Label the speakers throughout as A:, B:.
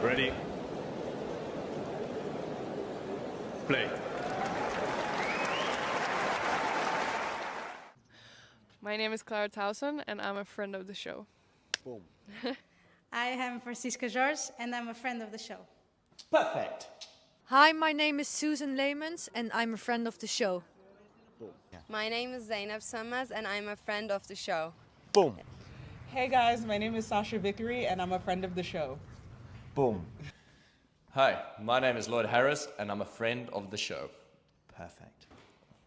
A: Ready? Play.
B: My name is Clara Towson and I'm a friend of the show.
C: Boom.
D: I am Francisca George and I'm a friend of the show.
C: Perfect.
E: Hi, my name is Susan Leemans and I'm a friend of the show.
C: Boom. Yeah.
F: My name is Zainab Summers and I'm a friend of the show.
C: Boom.
G: Hey guys, my name is Sasha Vickery and I'm a friend of the show.
C: Boom.
H: Hi, my name is Lloyd Harris and I'm a friend of the show.
C: Perfect.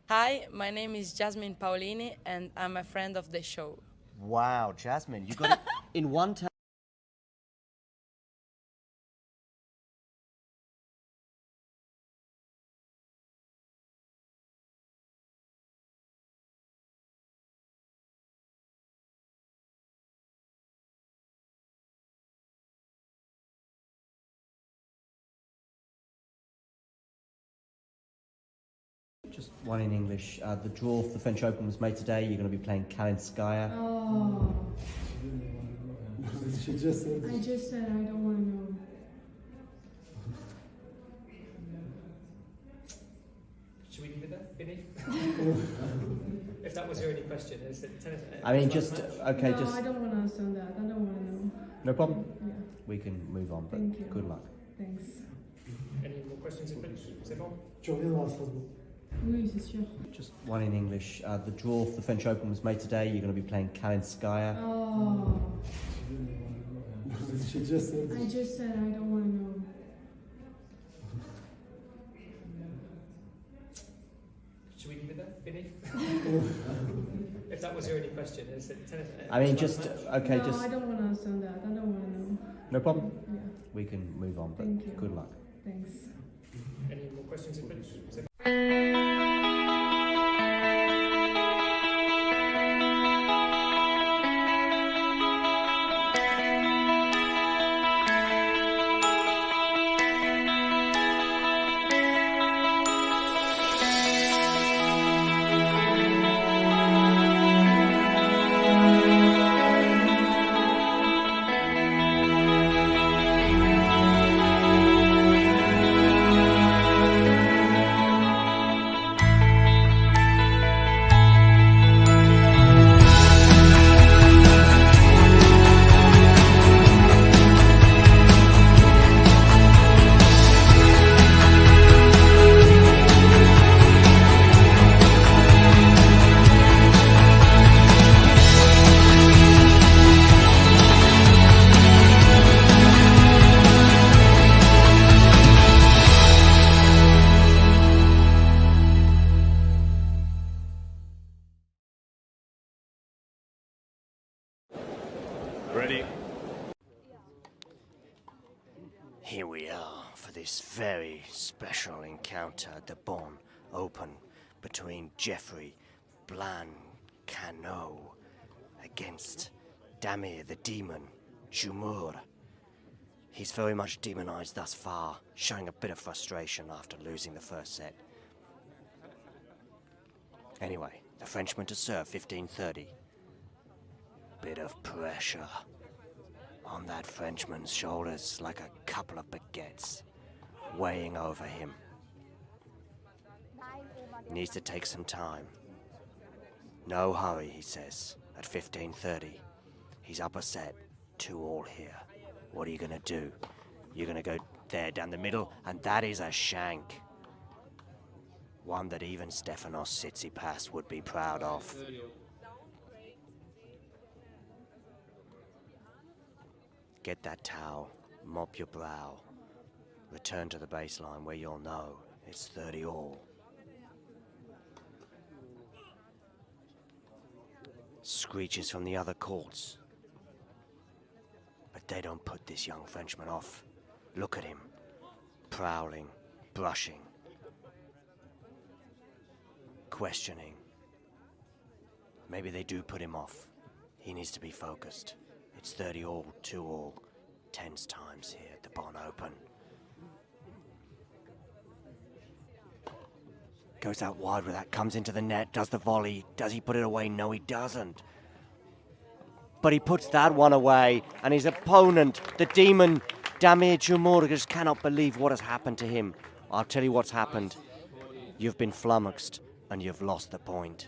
I: Hi, my name is Jasmine Paolini and I'm a friend of the show.
C: Wow, Jasmine, you got it in one time.
J: Just one in English. The draw for the French Open was made today. You're going to be playing Kalinskaya.
K: Oh. I just said I don't want to know.
L: Should we leave it there, Vinny? If that was your only question, is it tennis?
J: I mean, just okay.
K: No,
J: just
K: I don't want to understand that. I don't want to know.
J: no problem.
K: Yeah.
J: We can move on. But
K: Thank you.
J: good luck.
K: Thanks.
L: Any more questions in French? C'est bon?
K: Tu reviendras à Strasbourg. Oui, c'est sûr.
J: Just one in English. The draw for the French Open was made today. You're going to be playing Kalinskaya.
K: Oh. I just said I don't want to know.
L: Should we leave it there, Vinny? If that was your only question, is it tennis?
J: I mean, just okay.
K: No,
J: just
K: I don't want to understand that. I don't want to know.
J: no problem.
K: Yeah.
J: We can move on. But
K: Thank you.
J: good luck.
K: Thanks.
L: Any more questions in French? C'est bon?
A: Ready?
C: Here we are for this very special encounter at the Bonn Open between Jeffrey Blancano against Damir the Demon Jumur. He's very much demonized thus far, showing a bit of frustration after losing the first set. Anyway, the Frenchman to serve 15-30. Bit of pressure on that Frenchman's shoulders, like a couple of baguettes weighing over him. Needs to take some time. No hurry, he says. at 15:30. He's up a set, 2-all here. What are you gonna do? You're gonna go there down the middle, and that is a shank. One that even Stefanos Tsitsipas would be proud of. Get that towel, mop your brow, return to the baseline where you'll know it's 30-all. Screeches from the other courts. But they don't put this young Frenchman off. Look at him, prowling, brushing, questioning. Maybe they do put him off. He needs to be focused. It's 30-all, 2-all, tense times here at the Bonn Open. Goes out wide with that, comes into the net, does the volley. Does he put it away? No, he doesn't. But he puts that one away, and his opponent, the demon, Damir Dzumhur, just cannot believe what has happened to him. I'll tell you what's happened. You've been flummoxed, and you've lost the point.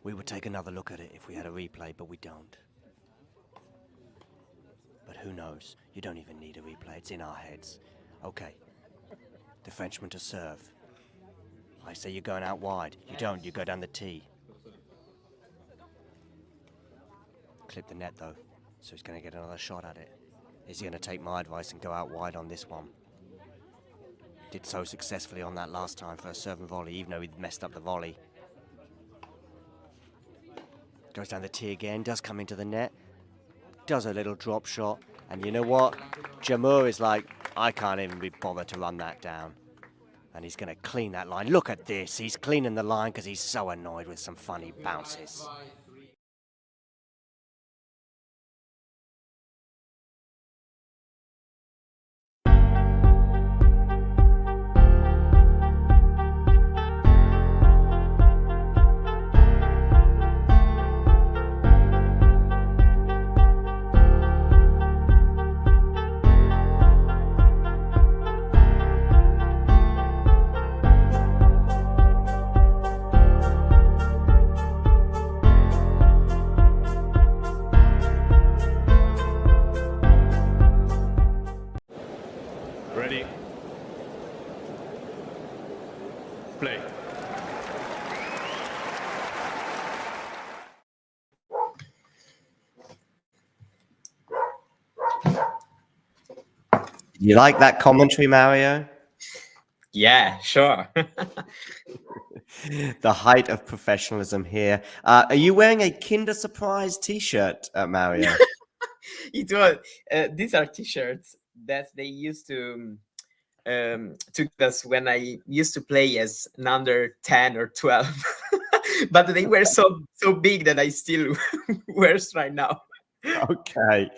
C: We would take another look at it if we had a replay, but we don't. But who knows? You don't even need a replay, it's in our heads. Okay, the Frenchman to serve. I say you're going out wide. You don't, you go down the tee. Clip the net though, so he's going to get another shot at it. Is he going to take my advice and go out wide on this one? Did so successfully on that last time for a serve and volley, even though he'd messed up the volley. Goes down the tee again, does come into the net, does a little drop shot, and you know what? Dzumhur is like, I can't even be bothered to run that down. And he's going to clean that line. Look at this, he's cleaning the line because he's so annoyed with some funny bounces.
A: Ready? Play.
J: You like that commentary, Mario?
M: Yeah, sure.
J: The height of professionalism here. Are you wearing a Kinder Surprise t-shirt, Mario?
M: It was. These are T-shirts that they used to give us when I used to play as an under 10 or 12. But they were so big that I still wear right now.
J: Okay.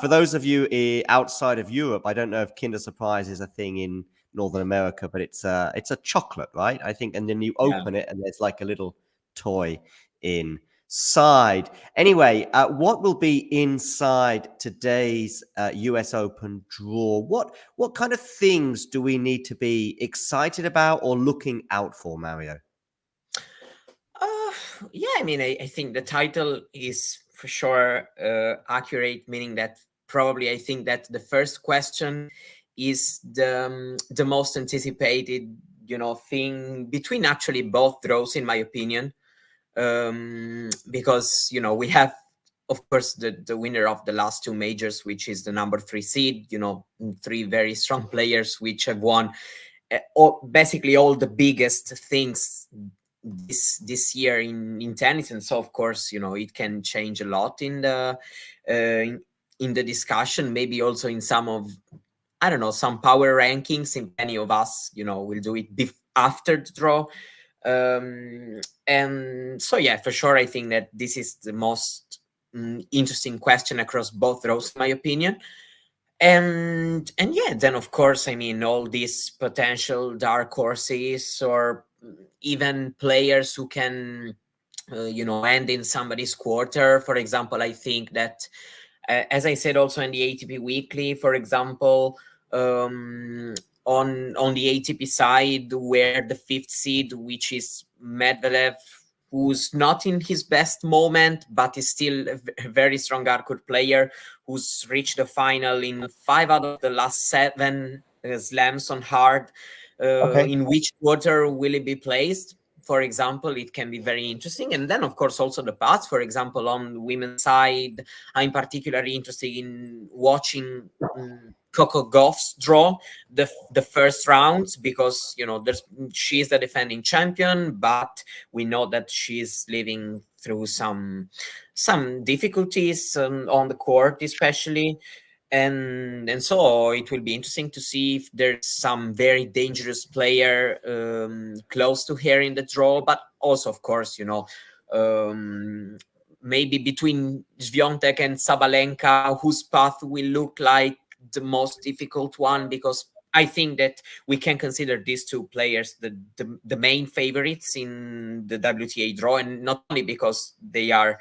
J: For those of you outside of Europe, I don't know if Kinder Surprise is a thing in Northern America, but it's a chocolate, right? I think, and then you open it and there's like a little toy inside. Anyway, what will be inside today's US Open draw? What kind of things do we need to be excited about or looking out for, Mario?
M: Yeah, I mean, I think the title is for sure accurate, meaning that probably I think that the first question is the most anticipated, thing between actually both draws, in my opinion, because we have, of course, the winner of the last two majors, which is the number 3 seed. Three very strong players which have won basically all the biggest things this year in tennis, and so of course it can change a lot in the discussion, maybe also in some of, I don't know, some power rankings. If any of us will do it after the draw, and so yeah, for sure I think that this is the most interesting question across both draws, in my opinion. And yeah, then of course, I mean, all these potential dark horses or even players who can end in somebody's quarter. For example, I think that as I said also in the ATP Weekly, for example, on the ATP side, where the fifth seed, which is Medvedev, who's not in his best moment, but is still a very strong hardcourt player, who's reached the final in 5 out of the last 7 slams on hard. In which quarter will it be placed? For example, it can be very interesting. And then, of course, also the paths. For example, on the women's side, I'm particularly interested in watching Coco Gauff's draw the first rounds, because she's the defending champion, but we know that she's living through some difficulties on the court, especially. And so it will be interesting to see if there's some very dangerous player close to her in the draw. But also, of course, maybe between Swiatek and Sabalenka, whose path will look like the most difficult one, because I think that we can consider these two players the main favorites in the WTA draw, and not only because they are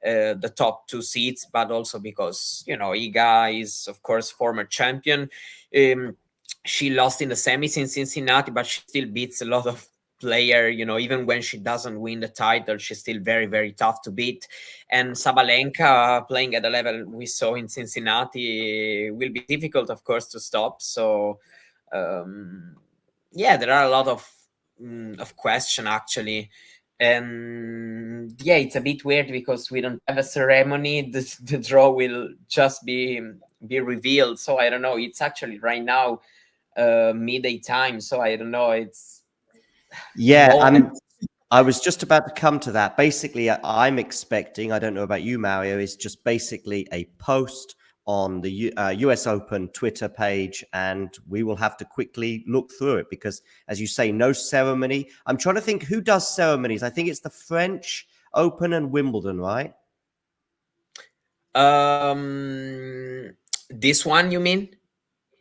M: the top 2 seeds, but also because Iga is, of course, former champion. She lost in the semis in Cincinnati, but she still beats a lot of player. Even when she doesn't win the title, she's still very, very tough to beat. And Sabalenka, playing at the level we saw in Cincinnati, will be difficult, of course, to stop. So there are a lot of question, actually. And it's a bit weird because we don't have a ceremony. The draw will just be revealed. So I don't know. It's actually right now midday time. So I don't know. It's
J: I was just about to come to that. Basically, I'm expecting, I don't know about you, Mario, is just basically a post on the US Open Twitter page, and we will have to quickly look through it because, as you say, no ceremony. I'm trying to think who does ceremonies. I think it's the French Open and Wimbledon, right?
M: This one, you mean?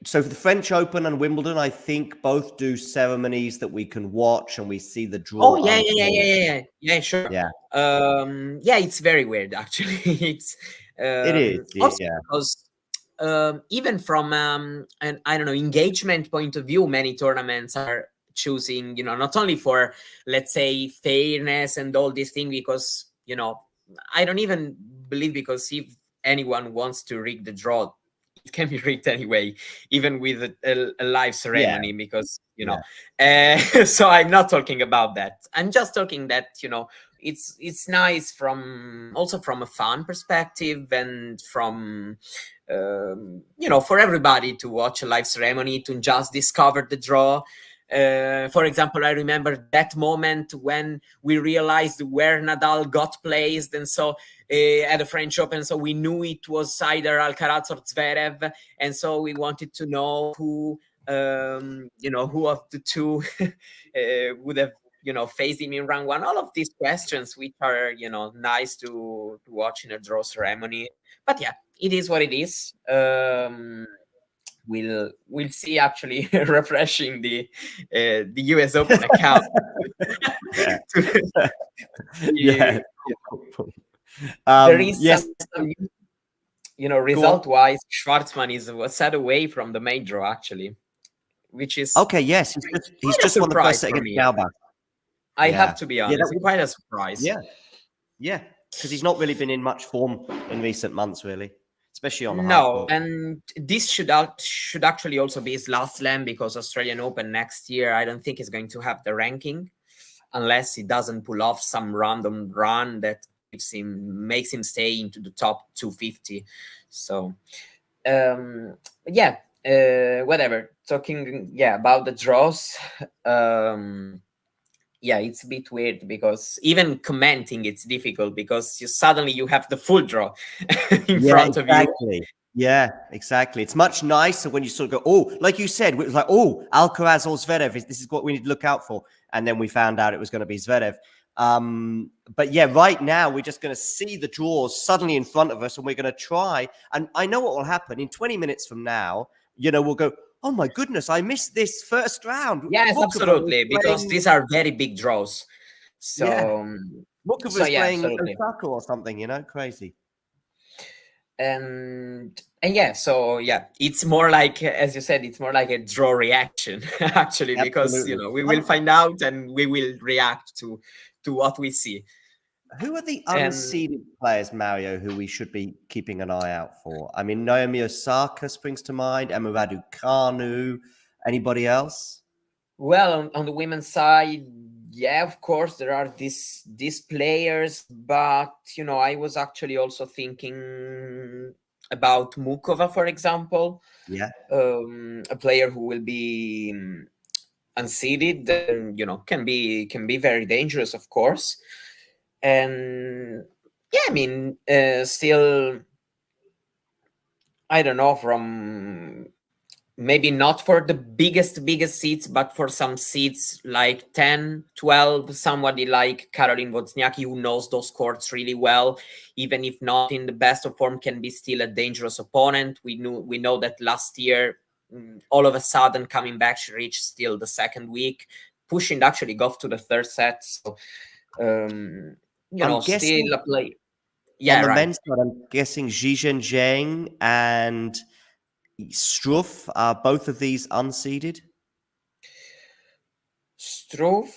J: So for the French Open and Wimbledon, I think both do ceremonies that we can watch and we see the draw.
M: Oh, yeah, sure.
J: Yeah.
M: It's very weird, actually.
J: It is,
M: because even from an engagement point of view, many tournaments are choosing, not only for, let's say, fairness and all these things, because I don't even believe, because if anyone wants to rig the draw, it can be rigged anyway, even with a live ceremony, because so I'm not talking about that. I'm just talking that it's nice from a fan perspective, and from for everybody to watch a live ceremony, to just discover the draw. For example, I remember that moment when we realized where Nadal got placed, and so at the French Open, so we knew it was either Alcaraz or Zverev, and so we wanted to know who who of the two would have faced him in round 1. All of these questions, which are nice to watch in a draw ceremony. But it is what it is. We'll see, actually, refreshing the US Open account. There is some, result-wise, Schwartzman was set away from the main draw, actually, which is
J: okay. Yes, he's just won the first set against Galbach.
M: I have to be honest, that was quite a surprise.
J: Yeah, because he's not really been in much form in recent months, really. Especially on the
M: hard court. And this should actually also be his last slam, because Australian Open next year, I don't think he's going to have the ranking, unless he doesn't pull off some random run that makes him stay into the top 250. So whatever. Talking about the draws, it's a bit weird, because even commenting, it's difficult, because suddenly you have the full draw in front of you.
J: Yeah, exactly. It's much nicer when you sort of go, oh, like you said, it was like, oh, Alcaraz or Zverev, this is what we need to look out for. And then we found out it was going to be Zverev. But right now we're just going to see the draws suddenly in front of us, and we're going to try. And I know what will happen in 20 minutes from now. We'll go, oh my goodness, I missed this first round.
M: Yes, absolutely, because these are very big draws. So
J: Mukova is playing Osaka or something, crazy.
M: and yeah, so yeah, it's more like, as you said, it's more like a draw reaction actually, because
J: Absolutely.
M: we will find out and we will react to what we see.
J: Who are the
M: And
J: unseeded players, Mario, who we should be keeping an eye out for? I mean, Naomi Osaka springs to mind, Emma Raducanu. Anybody else?
M: well, on the women's side, yeah, of course there are these players, but I was actually also thinking about Mukova, for example.
J: Yeah.
M: A player who will be unseeded, and can be very dangerous, of course. And yeah, I mean, still, I don't know, from maybe not for the biggest seats, but for some seats like 10, 12, somebody like Caroline Wozniacki, who knows those courts really well, even if not in the best of form, can be still a dangerous opponent. We know that last year, all of a sudden coming back, she reached still the second week, pushing actually Goff to the third set. So
J: I'm
M: still a play.
J: On the men's side, I'm guessing Zhizhen Zheng and Struff, are both of these unseeded?
M: Struff,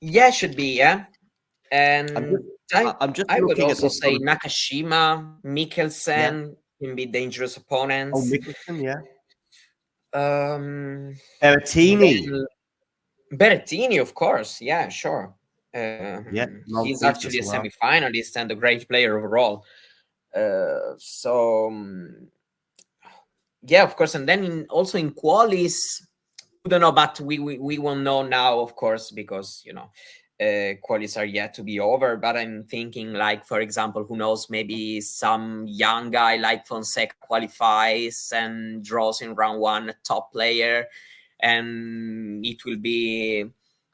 M: yeah, should be, yeah. And
J: I'm just
M: I would
J: looking at
M: also
J: this
M: say
J: sort of-
M: Nakashima, Mikkelsen can be dangerous opponents.
J: Oh, Mikkelsen, yeah.
M: Berrettini. Berrettini, of course, yeah, sure.
J: Yeah,
M: he's actually a semi-finalist and a great player overall. Yeah, of course. And then also in qualis, we don't know, but we won't know now, of course, because qualis are yet to be over. But I'm thinking, like, for example, who knows, maybe some young guy like Fonseca qualifies and draws in round one a top player, and it will be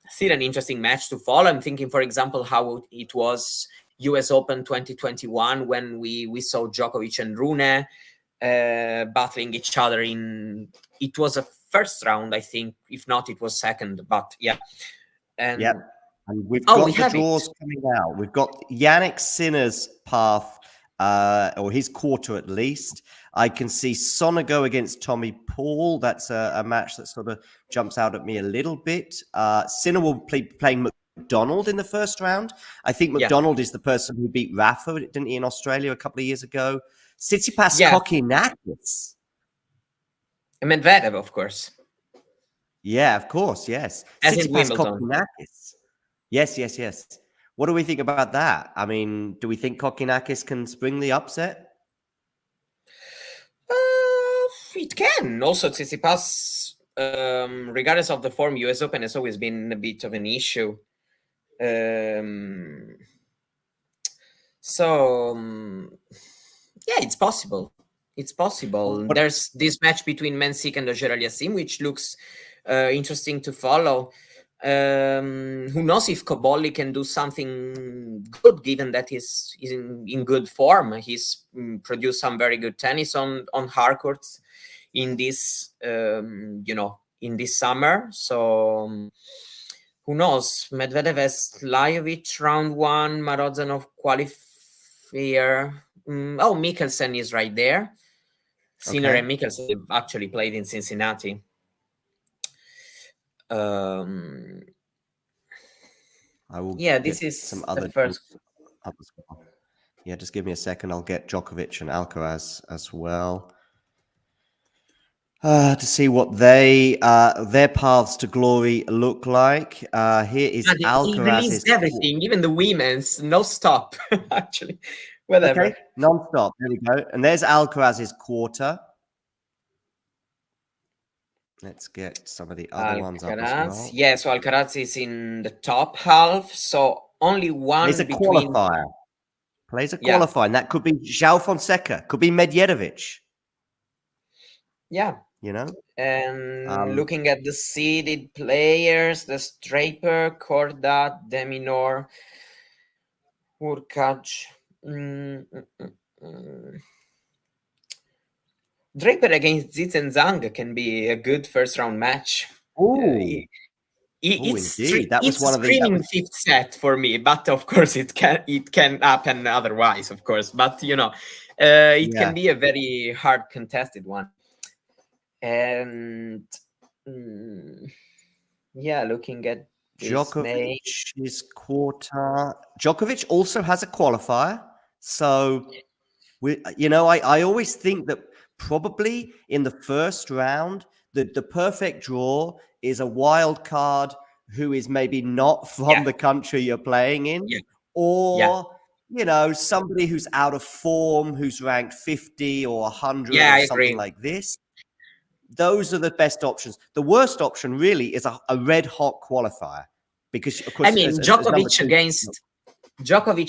M: still an interesting match to follow. I'm thinking, for example, how it was US Open 2021 when we saw Djokovic and Rune battling each other it was a first round, I think. If not, it was second, but yeah. And
J: and we've got the draws coming out. We've got Yannick Sinner's path, or his quarter at least. I can see Sonego against Tommy Paul. That's a match that sort of jumps out at me a little bit. Sinner will be playing McDonald in the first round. I think McDonald is the person who beat Rafa, didn't he, in Australia a couple of years ago? Tsitsipas Kokkinakis.
M: Medvedev, of course.
J: Yeah, of course, yes.
M: Tsitsipas
J: Kokkinakis. Yes. What do we think about that? I mean, do we think Kokkinakis can spring the upset?
M: It can. Also, Tsitsipas, regardless of the form, US Open has always been a bit of an issue. Yeah, it's possible. It's possible. There's this match between Mensik and Auger-Aliassime, which looks interesting to follow. Who knows if Cobolli can do something good, given that he's in good form. He's produced some very good tennis on hard courts in this in this summer. So who knows? Medvedev has Lajovic round one, Marozanov qualifier. Mikkelsen is right there. Sinner and Mikkelsen actually played in Cincinnati.
J: I will.
M: Yeah, this is
J: some other
M: first.
J: Up as well. Yeah, just give me a second. I'll get Djokovic and Alcaraz as well. To see what their paths to glory look like. Here is Alcaraz.
M: He released everything, even the women's, no stop. Actually, whatever.
J: Okay, non-stop. There we go. And there's Alcaraz's quarter. Let's get some of the other ones up as well.
M: Yeah, so Alcaraz is in the top half. So only one.
J: Plays a qualifier. And that could be João Fonseca. Could be Medvedev.
M: Yeah. And looking at the seeded players, the Draper, Corda, Deminor, Urkac. Draper against Zitz and Zhang can be a good first round match.
J: Indeed. That was
M: it's
J: one of the. That
M: screaming
J: was,
M: fifth set for me, but of course it can happen otherwise, of course. But it
J: Yeah.
M: can be a very hard contested one. And yeah, looking at
J: Djokovic's quarter. Djokovic also has a qualifier, so I always think that probably in the first round, the perfect draw is a wild card who is maybe not from the country you're playing in, or somebody who's out of form, who's ranked 50 or 100 or something like this. Those are the best options. The worst option really is a red hot qualifier, because of course,
M: Djokovic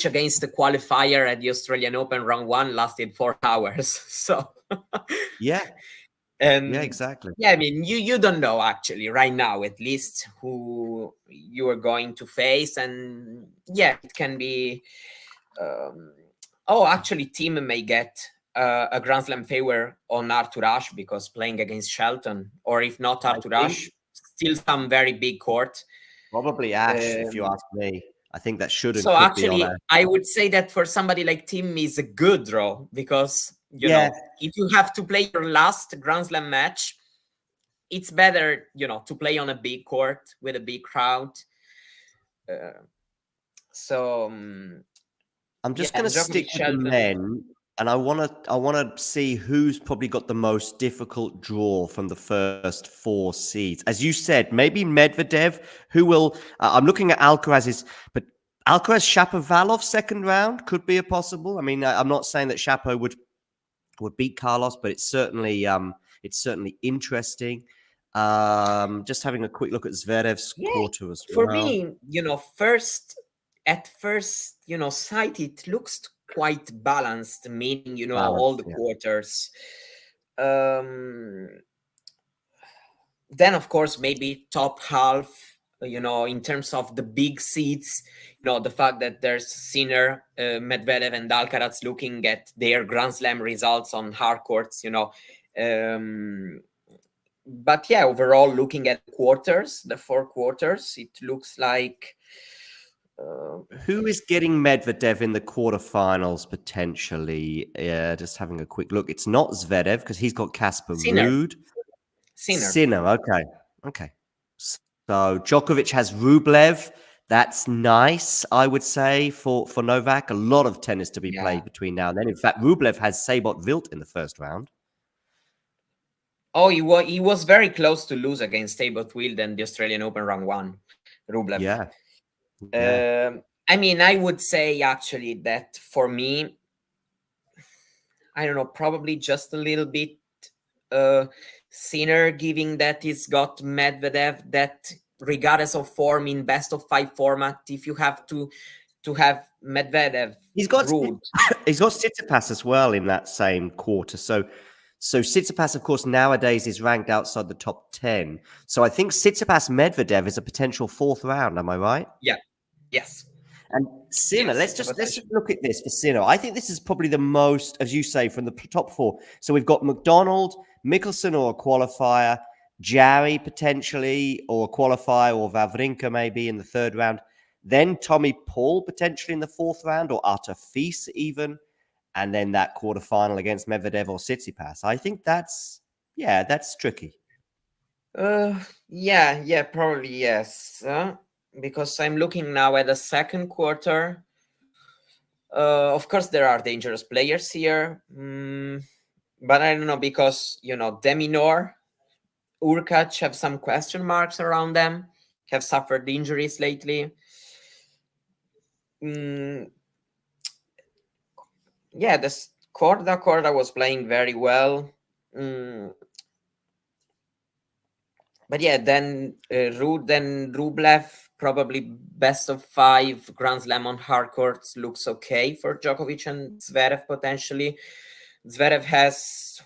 M: against the qualifier at the Australian Open round 1 lasted 4 hours. So
J: yeah, exactly.
M: Yeah, I mean, you don't know actually right now, at least, who you are going to face, and yeah, it can be. Actually, Tim may get a Grand Slam favor on Arthur Ashe because playing against Shelton, or if not Arthur Ashe, still some very big court.
J: Probably Ashe, if you ask me. I think that should.
M: So actually, I would say that for somebody like Tim is a good draw, because if you have to play your last Grand Slam match, it's better to play on a big court with a big crowd.
J: I'm just going to stick with the men, and I want to see who's probably got the most difficult draw from the first 4 seeds. As you said, maybe Medvedev, who will. I'm looking at Alcaraz's, but Alcaraz Shapovalov second round could be a possible. I mean, I'm not saying that Shapo would beat Carlos, but it's certainly interesting. Just having a quick look at Zverev's quarter as well.
M: For me, at first sight, it looks quite balanced, meaning all the quarters. Then of course maybe top half, in terms of the big seeds, the fact that there's Sinner, Medvedev and Alcaraz looking at their Grand Slam results on hard courts, but yeah, overall looking at quarters, the 4 quarters, it looks like.
J: Who is getting Medvedev in the quarterfinals potentially? Just having a quick look. It's not Zverev because he's got Casper Ruud. Sinner. Okay. So Djokovic has Rublev. That's nice, I would say, for Novak. A lot of tennis to be played between now and then. In fact, Rublev has Sabot Wilt in the first round.
M: Oh, he was very close to lose against Sabot Wilt in the Australian Open round 1. Rublev.
J: Yeah.
M: I mean, I would say actually that for me, I don't know, probably just a little bit Sinner, given that he's got Medvedev, that regardless of form in best of 5 format, if you have to have Medvedev,
J: he's got Tsitsipas as well in that same quarter. So Tsitsipas, of course, nowadays is ranked outside the top 10. So I think Tsitsipas Medvedev is a potential 4th round. Am I right?
M: Yeah. Yes.
J: And Sinner, let's just look at this for Sinner. I think this is probably the most, as you say, from the top 4. So we've got McDonald, Mickelson or a qualifier, Jarry potentially or a qualifier, or Wawrinka maybe in the 3rd round. Then Tommy Paul potentially in the 4th round, or Arthur Fils even. And then that quarterfinal against Medvedev or Tsitsipas. I think that's tricky.
M: Yeah, probably yes. Because I'm looking now at the second quarter. Of course, there are dangerous players here. But I don't know, because, Deminor, Urkac have some question marks around them, have suffered injuries lately. Yeah, this Korda was playing very well. But yeah, then Rublev, probably best of 5 Grand Slam on hard courts, looks okay for Djokovic and Zverev potentially. Zverev has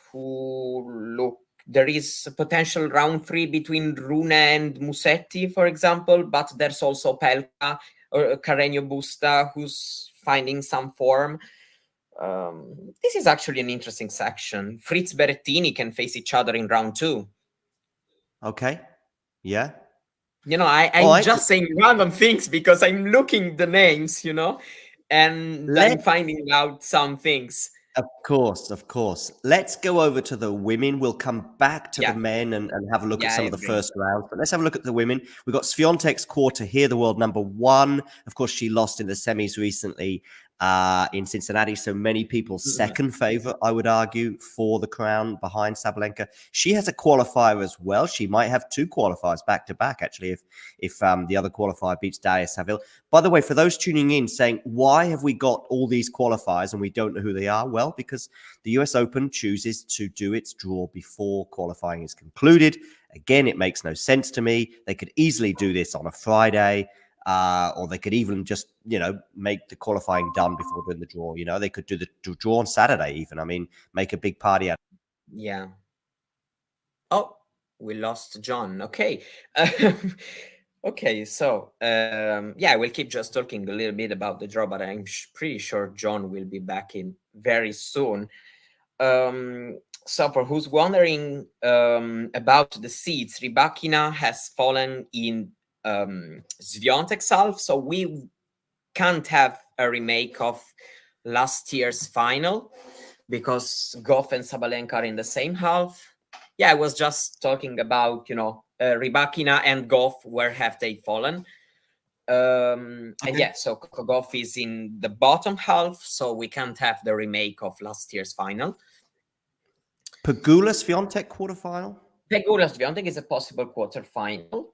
M: there is a potential round 3 between Rune and Musetti, for example, but there's also Pelka or Carreño Busta who's finding some form. This is actually an interesting section. Fritz Berrettini can face each other in round 2.
J: Okay. Yeah.
M: You know, I'm just saying random things because I'm looking the names, you know, and I'm finding out some things.
J: Of course, of course. Let's go over to the women. We'll come back to the men and have a look at some of the first rounds. But let's have a look at the women. We've got Swiatek's quarter here, the world number 1. Of course, she lost in the semis recently in Cincinnati. So many people's second favorite, I would argue, for the crown behind Sabalenka. She has a qualifier as well. She might have 2 qualifiers back to back, actually, if the other qualifier beats Daria Saville. By the way, for those tuning in saying, why have we got all these qualifiers and we don't know who they are? Well, because the US Open chooses to do its draw before qualifying is concluded. Again, it makes no sense to me. They could easily do this on a Friday, or they could even just, you know, make the qualifying done before doing the draw. You know, they could do the draw on Saturday even. I mean, make a big party out.
M: Yeah. Oh, we lost John. Okay. Okay, so yeah, we'll keep just talking a little bit about the draw, but I'm pretty sure John will be back in very soon. So for who's wondering about the seeds, Rybakina has fallen in Swiatek's half, so we can't have a remake of last year's final because Goff and Sabalenka are in the same half. Yeah, I was just talking about, you know, Rybakina and Goff, where have they fallen? And yeah, so Goff is in the bottom half, so we can't have the remake of last year's final.
J: Pegula Swiatek quarterfinal?
M: Pegula Swiatek is a possible quarterfinal.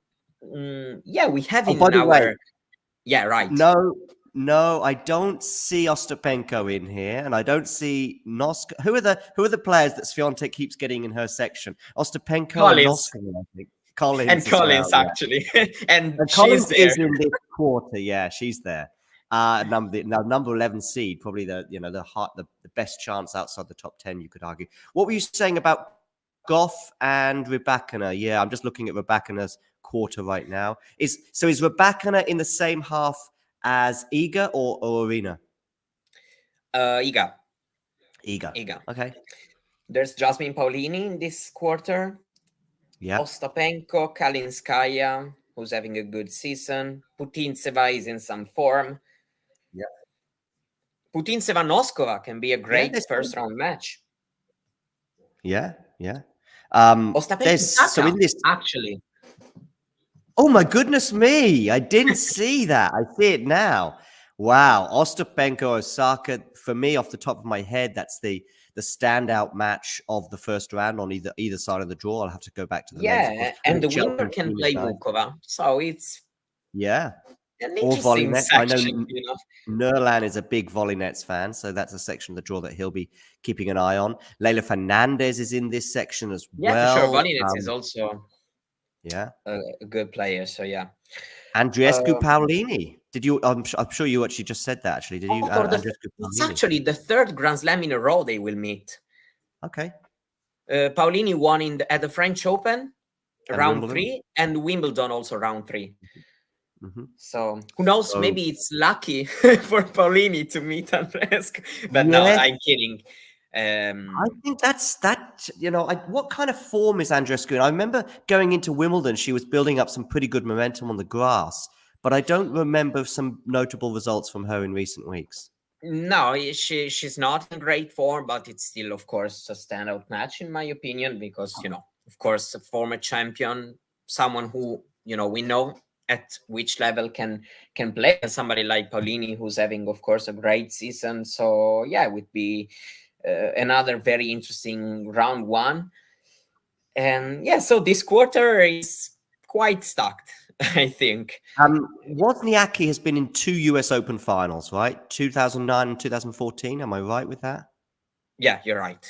M: Yeah, we have in
J: by the
M: our...
J: way,
M: yeah, right.
J: No, I don't see Ostapenko in here, and I don't see Noska. Who are the players that Swiatek keeps getting in her section? Ostapenko
M: Collins.
J: and Noska, I think. Collins
M: And Collins,
J: well,
M: actually. and
J: Collins
M: she's there.
J: is in this quarter. Yeah, she's there. Number 11 seed, probably the best chance outside the top 10, you could argue. What were you saying about Goff and Rybakina? Yeah, I'm just looking at Rybakina's quarter right now. Is Rybakina in the same half as Iga or Arena?
M: Iga.
J: Iga. Okay.
M: There's Jasmine Paolini in this quarter.
J: Yeah.
M: Ostapenko, Kalinskaya, who's having a good season. Putintseva is in some form.
J: Yeah.
M: Putintseva Noskova can be a great first round match.
J: Yeah.
M: Ostapenko
J: so in this
M: actually.
J: Oh my goodness me! I didn't see that. I see it now. Wow, Ostapenko Osaka, for me, off the top of my head, that's the standout match of the first round on either side of the draw. I'll have to go back to the
M: yeah, and the winner can play Vukova, so it's
J: an
M: interesting
J: volley net.
M: section,
J: I know
M: you know.
J: Nurlan is a big volley nets fan, so that's a section of the draw that he'll be keeping an eye on. Leila Fernandez is in this section as well.
M: Yeah, for sure. Volley nets is also a good player. So yeah.
J: Andreescu Paolini. Did you? I'm sure you actually just said that. Actually, did you?
M: It's actually the third Grand Slam in a row they will meet.
J: Okay.
M: Paolini won at the French Open round
J: Wimbledon.
M: 3, and Wimbledon also round 3.
J: Mm-hmm.
M: So who knows? Maybe it's lucky for Paolini to meet Andreescu. But no, I'm kidding.
J: I think that's that. You know, what kind of form is Andreescu in? I remember going into Wimbledon, she was building up some pretty good momentum on the grass, but I don't remember some notable results from her in recent weeks.
M: No, she's not in great form, but it's still, of course, a standout match in my opinion, because, you know, of course, a former champion, someone who, you know, we know at which level can play, and somebody like Paolini who's having, of course, a great season. So yeah, it would be another very interesting round 1. And yeah, so this quarter is quite stacked, I think.
J: Wozniacki has been in 2 US Open finals, right? 2009 and 2014. Am I right with that?
M: Yeah, you're right.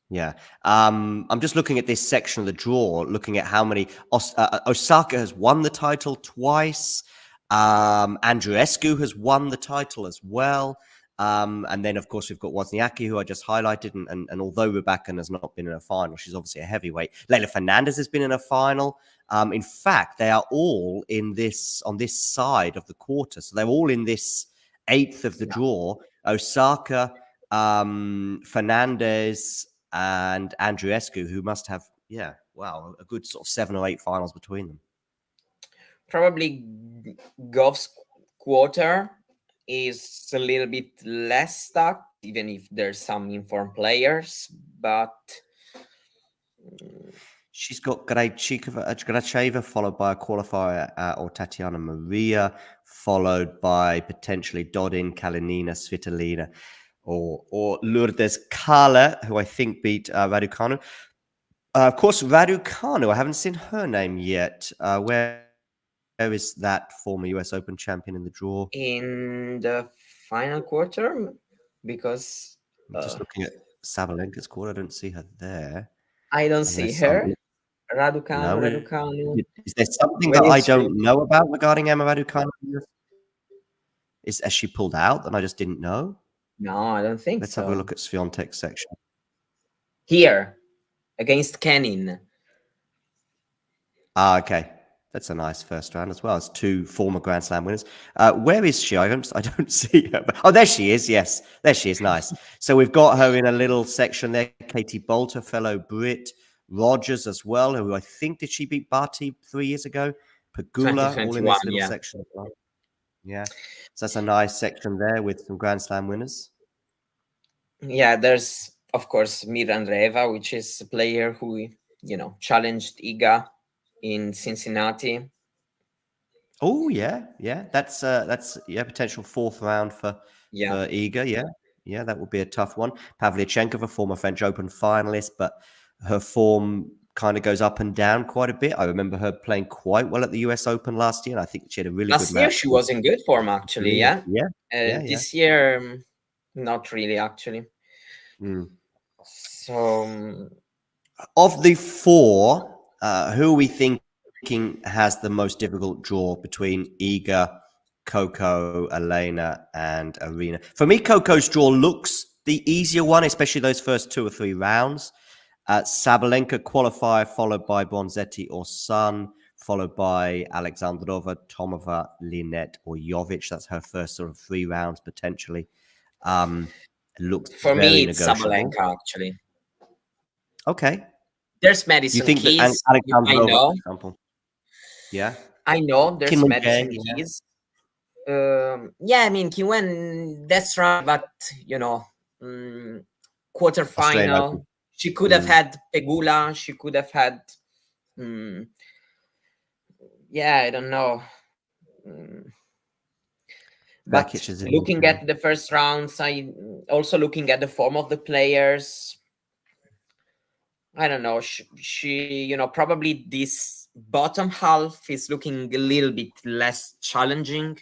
J: Yeah. I'm just looking at this section of the draw, looking at how many. Osaka has won the title twice. Andreescu has won the title as well. And then, of course, we've got Wozniacki, who I just highlighted. And although Rybakina has not been in a final, she's obviously a heavyweight. Leila Fernandez has been in a final. In fact, they are all on this side of the quarter. So they're all in this 8th of the draw. Osaka, Fernandez, and Andreescu, who must have, a good sort of 7 or 8 finals between them.
M: probably Goff's quarter is a little bit less stuck, even if there's some informed players, but
J: she's got Gracheva followed by a qualifier or Tatiana Maria, followed by potentially Dodin, Kalinina, Svitolina, or Lourdes Kala, who I think beat Raducanu. Of course, Raducanu, I haven't seen her name yet. Where is that former US Open champion in the draw?
M: In the final quarter, because
J: I'm just looking at Sabalenka's quarter. I don't see her there.
M: I don't see her. Raducanu.
J: Is there something that I don't know about regarding Emma Raducanu? Has she pulled out and I just didn't know?
M: No, I don't think
J: Let's
M: so.
J: have a look at Swiatek's section.
M: Here, against Kenin.
J: Okay. That's a nice first round as well. It's 2 former Grand Slam winners. Where is she? I don't see her. Oh, there she is. Yes, there she is. Nice. So we've got her in a little section there. Katie Bolter, fellow Brit. Rogers as well, who I think, did she beat Barty 3 years ago? Pegula, all in this little section as well. Yeah. So that's a nice section there with some Grand Slam winners.
M: Yeah, there's, of course, Mira Andreeva, which is a player who, challenged Iga in Cincinnati.
J: Oh yeah. That's potential 4th round for Iga. Yeah, that would be a tough one. Pavlyuchenkova, former French Open finalist, but her form kind of goes up and down quite a bit. I remember her playing quite well at the US Open last year, and I think she had a really good match.
M: Last year she was in good form, actually. Yeah. This year, not really, actually. So,
J: of the 4. Who are we thinking has the most difficult draw between Iga, Coco, Elena, and Arena? For me, Coco's draw looks the easier one, especially those first 2 or 3 rounds. Sabalenka qualifier, followed by Bonzetti or Sun, followed by Alexandrova, Tomova, Linette, or Jovic. That's her first sort of 3 rounds potentially. Looks
M: for
J: very
M: me, it's
J: negotiable.
M: Sabalenka, actually.
J: Okay.
M: There's Madison
J: You think
M: Keys.
J: that Alexandrova,
M: I know.
J: for example. Yeah.
M: I know there's
J: Kim
M: Madison
J: Wang,
M: Keys. I mean, Kim Wen, that's right, but quarterfinal. She could have had Pegula. She could have had. I don't know. But looking at the first rounds, I also looking at the form of the players. I don't know. She probably this bottom half is looking a little bit less challenging.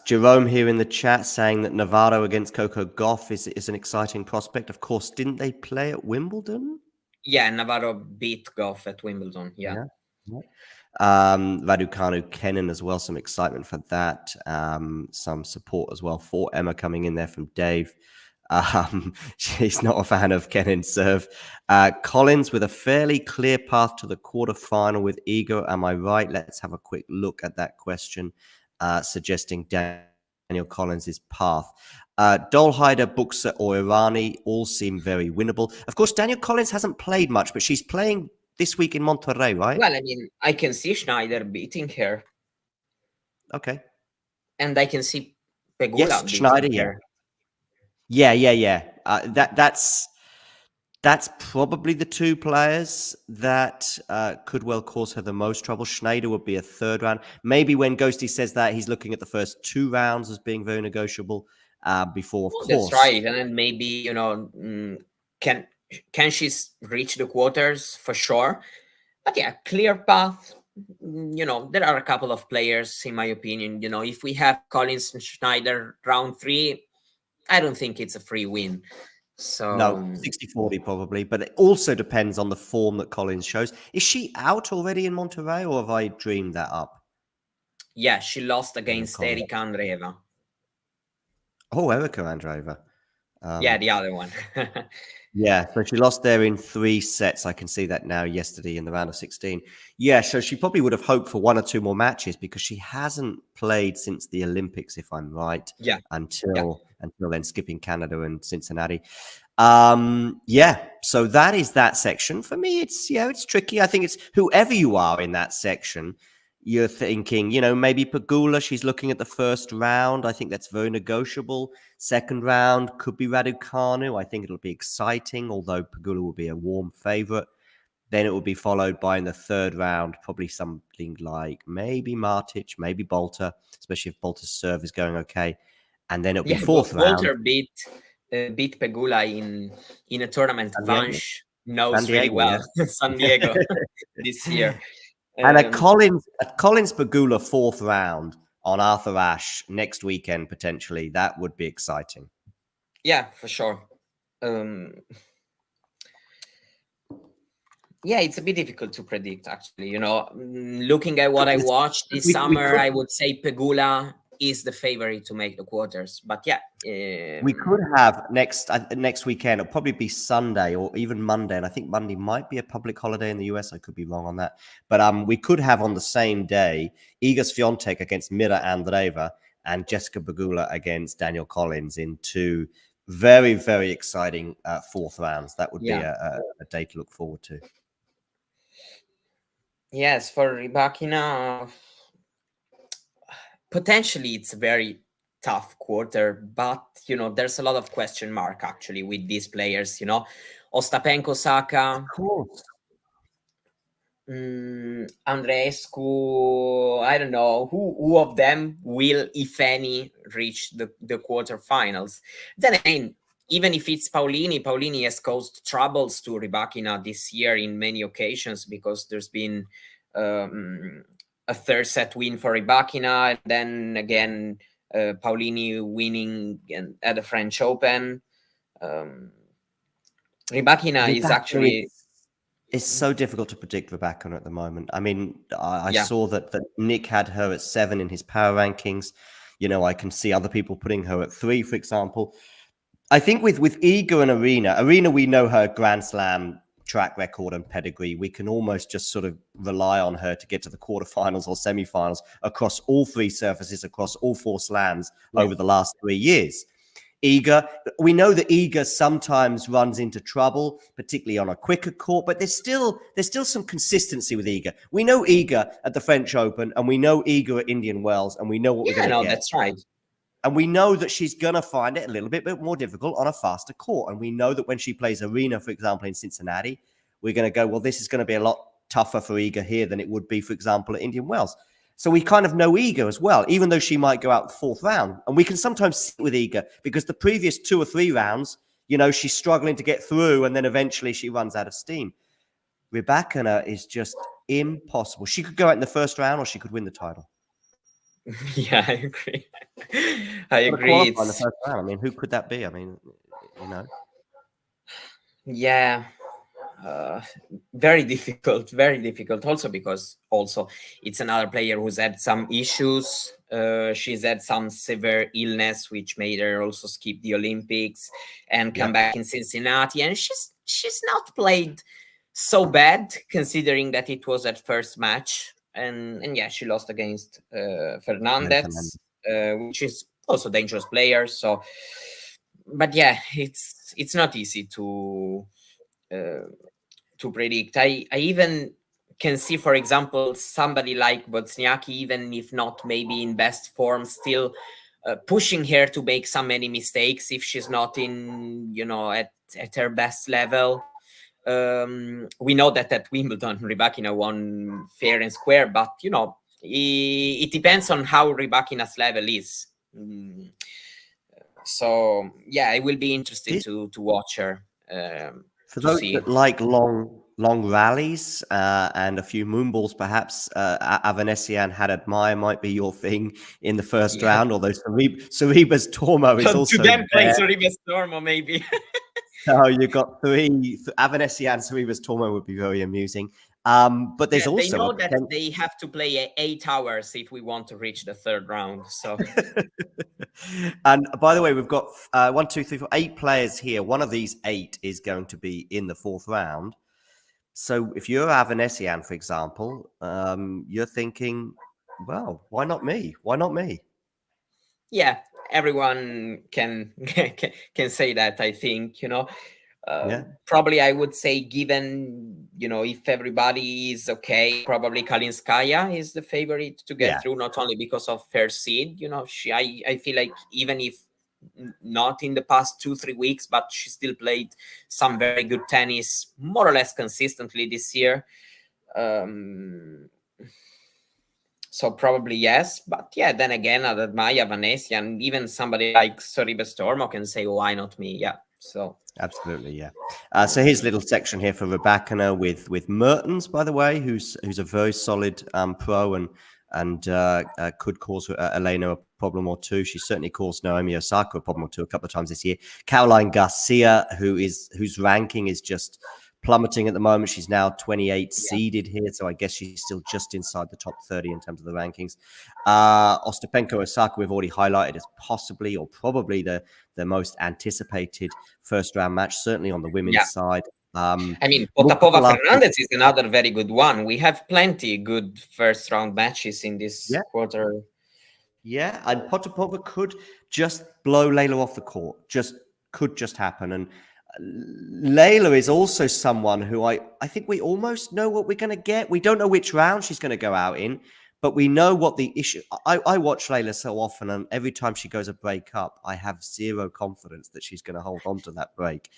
J: Jerome here in the chat saying that Navarro against Coco Gauff is an exciting prospect. Of course, didn't they play at Wimbledon?
M: Yeah, Navarro beat Gauff at Wimbledon. Yeah.
J: Raducanu, Kenin as well. Some excitement for that. Some support as well for Emma coming in there from Dave. She's not a fan of Kenin's serve. Collins with a fairly clear path to the quarterfinal with Iga. Am I right? Let's have a quick look at that question. Suggesting Daniel Collins' path. Dolheider, Buxa, or Irani all seem very winnable. Of course, Daniel Collins hasn't played much, but she's playing this week in Monterrey, right?
M: Well, I mean, I can see Schneider beating her.
J: Okay.
M: And I can see Pegula beating
J: Schneider,
M: her.
J: Yeah. That's probably the 2 players that could well cause her the most trouble. Schneider would be a 3rd round. Maybe when Ghosty says that, he's looking at the first 2 rounds as being very negotiable before, of course.
M: That's right. And then maybe, can she reach the quarters? For sure. But yeah, clear path. There are a couple of players, in my opinion. If we have Collins and Schneider round 3, I don't think it's a free win. So
J: no, 60-40 probably, but it also depends on the form that Collins shows. Is she out already in Monterrey, or have I dreamed that up?
M: Yeah, she lost against Erika Andreeva.
J: Oh, Erika Andreeva.
M: Yeah, the other one.
J: Yeah, so she lost there in 3 sets. I can see that now yesterday in the round of 16. Yeah, so she probably would have hoped for 1 or 2 more matches because she hasn't played since the Olympics, if I'm right.
M: Yeah.
J: Until then, skipping Canada and Cincinnati. Yeah, so that is that section. For me, it's tricky. I think it's whoever you are in that section, you're thinking, maybe Pegula, she's looking at the first round. I think that's very negotiable. Second round could be Raducanu. I think it'll be exciting, although Pegula will be a warm favorite. Then it will be followed by, in the third round, probably something like maybe Martic, maybe Bolter, especially if Bolter's serve is going okay. And then it'll be fourth round.
M: Bolter beat Pegula in a tournament Vansh knows really well. Yeah. San Diego this year.
J: And a Collins Pegula fourth round on Arthur Ashe next weekend, potentially. That would be exciting.
M: Yeah, for sure. Yeah, it's a bit difficult to predict, actually. Looking at what I watched this summer, I would say Pegula is the favorite to make the quarters. But yeah.
J: We could have next weekend. It'll probably be Sunday or even Monday. And I think Monday might be a public holiday in the US. I could be wrong on that. But we could have on the same day Iga Swiatek against Mira Andreeva and Jessica Pegula against Daniel Collins in 2 very, very exciting fourth rounds. That would be a day to look forward to.
M: Yes, for Rybakina, potentially it's a very tough quarter, but there's a lot of question mark actually with these players. Ostapenko, Saka,
J: of course.
M: Andreescu. I don't know who of them will, if any, reach the quarterfinals. Then again, even if it's Paulini has caused troubles to Rybakina this year in many occasions because there's been a third set win for Rybakina, and then again Paulini winning at the French Open. Rybakina is actually...
J: It's so difficult to predict Rybakina at the moment. I mean, I saw that Nick had her at 7 in his power rankings. I can see other people putting her at 3, for example. I think with Iga and Arena, we know her Grand Slam track record and pedigree. We can almost just sort of rely on her to get to the quarterfinals or semifinals across all 3 surfaces, across all 4 slams over the last 3 years. Iga, we know that Iga sometimes runs into trouble, particularly on a quicker court, but there's still some consistency with Iga. We know Iga at the French Open, and we know Iga at Indian Wells, and we know what we're going to get.
M: That's right.
J: And we know that she's going to find it a little bit more difficult on a faster court. And we know that when she plays Arena, for example, in Cincinnati, we're going to go, well, this is going to be a lot tougher for Iga here than it would be, for example, at Indian Wells. So we kind of know Iga as well, even though she might go out the 4th round. And we can sometimes sit with Iga because the previous 2 or 3 rounds, she's struggling to get through and then eventually she runs out of steam. Rybakina is just impossible. She could go out in the first round or she could win the title.
M: Yeah, I agree. I agree.
J: In the first round. I mean, who could that be? I mean,
M: Yeah. Very difficult. Also because it's another player who's had some issues. She's had some severe illness, which made her also skip the Olympics and come back in Cincinnati. And she's not played so bad, considering that it was her first match. And yeah, she lost against Fernandez, which is also a dangerous player. So, but yeah, it's not easy to predict. I even can see, for example, somebody like Wozniacki, even if not maybe in best form, still pushing her to make many mistakes if she's not in, at her best level. We know that at Wimbledon, Rybakina won fair and square, but it depends on how Rybakina's level is. So yeah, it will be interesting to watch her.
J: For those that like long rallies and a few moonballs, perhaps Avanesian had admire might be your thing in the first round, although Sorribes Tormo is also
M: to them play Sorribes Tormo maybe.
J: So you've got 3 Avanesian, Sorribes Tormo would be very amusing. But there's
M: Yeah, they
J: also
M: know that they have to play 8 hours if we want to reach the third round. So,
J: and by the way, we've got 1, 2, 3, 4, 8 players here. One of these 8 is going to be in the 4th round. So if you're Avanesian, for example, you're thinking, well, why not me? Why not me?
M: yeah, everyone can can say that. I think, probably I would say, given, if everybody is okay, probably Kalinskaya is the favorite to get through, not only because of her seed. I feel like even if not in the past 2-3 weeks, but she still played some very good tennis more or less consistently this year. So probably yes, but yeah, then again, I admire Vanessa, and even somebody like Sorribe Stormo can say, why not me? Yeah, so
J: absolutely, yeah. So here's a little section here for Rybakina with Mertens, by the way, who's a very solid pro and could cause Elena a problem or two. She certainly caused Naomi Osaka a problem or two a couple of times this year. Caroline Garcia, whose ranking is just plummeting at the moment. She's now 28 seeded here, so I guess she's still just inside the top 30 in terms of the rankings. Ostapenko Osaka, we've already highlighted as possibly or probably the most anticipated first round match, certainly on the women's side.
M: I mean, Potapova Fernandez is another very good one. We have plenty good first round matches in this quarter.
J: Yeah, and Potapova could just blow Layla off the court. Could just happen. And Layla is also someone who I think we almost know what we're going to get. We don't know which round she's going to go out in, but we know what the issue. I watch Layla so often, and every time she goes a break up, I have zero confidence that she's going to hold on to that break.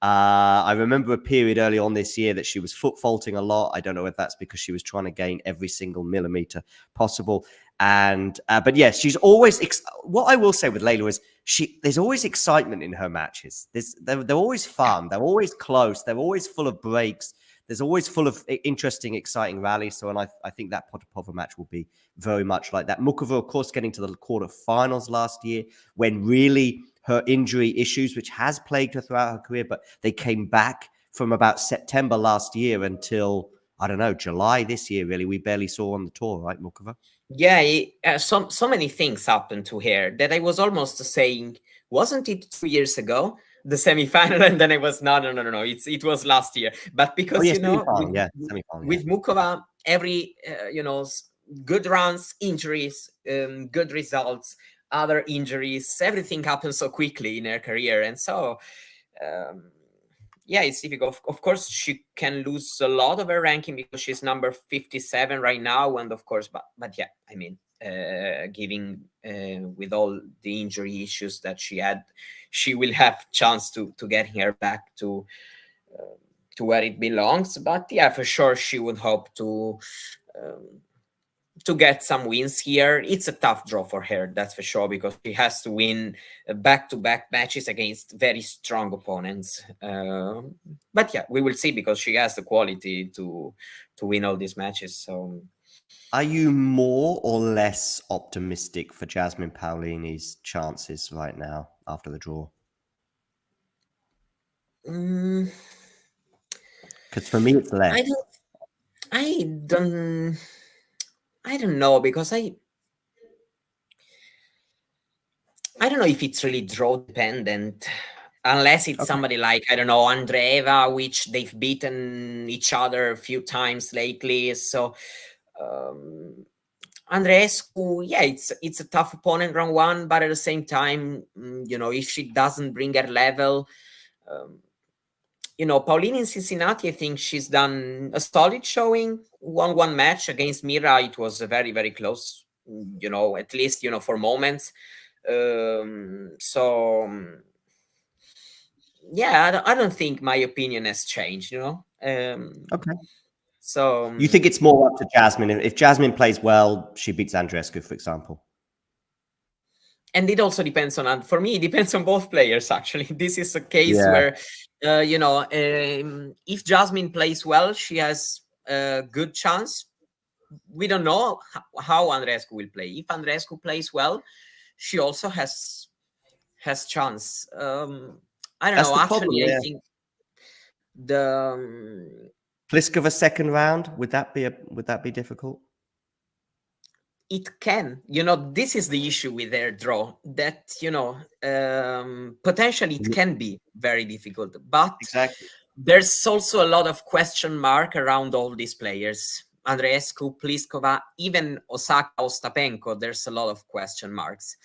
J: I remember a period early on this year that she was foot faulting a lot. I don't know if that's because she was trying to gain every single millimeter possible. And but yes, she's always. What I will say with Layla is there's always excitement in her matches. They're always fun. They're always close. They're always full of breaks. There's always full of interesting, exciting rallies. So, and I think that Potapova match will be very much like that. Mukova, of course, getting to the quarterfinals last year when really her injury issues, which has plagued her throughout her career, but they came back from about September last year until, I don't know, July this year, really. We barely saw on the tour, right, Mukova?
M: Yeah, so many things happened to her that I was almost saying, wasn't it 2 years ago, the semifinal? And then I was, no, it was last year. But because, with Mukova, every, good runs, injuries, good results, other injuries, everything happens so quickly in her career. And so, yeah, it's difficult. Of course, she can lose a lot of her ranking because she's number 57 right now. And of course, but yeah, I mean, giving with all the injury issues that she had, she will have chance to get her back to where it belongs. But yeah, for sure, she would hope to get some wins here. It's a tough draw for her, that's for sure, because she has to win back-to-back matches against very strong opponents. But yeah, we will see, because she has the quality to win all these matches. So,
J: are you more or less optimistic for Jasmine Paolini's chances right now after the draw?
M: Because
J: for me, it's less.
M: I don't know, because I don't know if it's really draw dependent, unless it's somebody like, I don't know, Andreeva, which they've beaten each other a few times lately. So Andreescu, yeah, it's a tough opponent round one, but at the same time, if she doesn't bring her level, Paolini in Cincinnati, I think she's done a solid showing. Won one match against Mira. It was a very, very close, at least, for moments. So, yeah, I don't think my opinion has changed,
J: Okay.
M: So
J: you think it's more up to Jasmine? If Jasmine plays well, she beats Andreescu, for example.
M: And it also depends on, for me, it depends on both players, actually. This is a case where, if Jasmine plays well, she has a good chance. We don't know how Andreescu will play. If Andreescu plays well, she also has chance. I don't know. Actually, I think
J: Pliskova second round, would that be difficult?
M: It can. This is the issue with their draw, that, potentially it can be very difficult. But
J: Exactly.
M: there's also a lot of question mark around all these players. Andreescu, Pliskova, even Osaka, Ostapenko, there's a lot of question marks.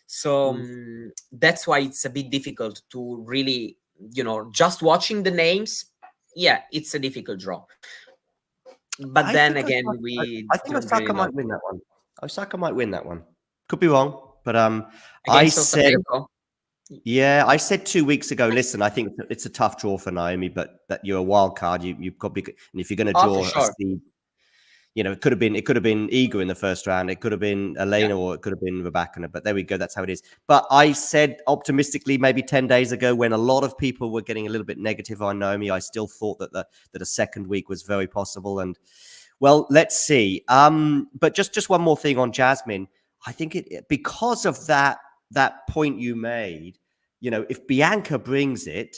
M: So that's why it's a bit difficult to really, just watching the names. Yeah, it's a difficult draw. But
J: I
M: then
J: think
M: again,
J: I think Osaka might win that one. Osaka might win that one. Could be wrong, but I said, I said 2 weeks ago. Listen, I think it's a tough draw for Naomi, but that you're a wild card. You've got to be, and if you're going to draw a seed, it could have been Iga in the first round. It could have been Elena, or it could have been Rybakina. But there we go. That's how it is. But I said optimistically, maybe 10 days ago, when a lot of people were getting a little bit negative on Naomi, I still thought that a second week was very possible. And well, let's see. But just one more thing on Jasmine. I think because of that point you made, if Bianca brings it,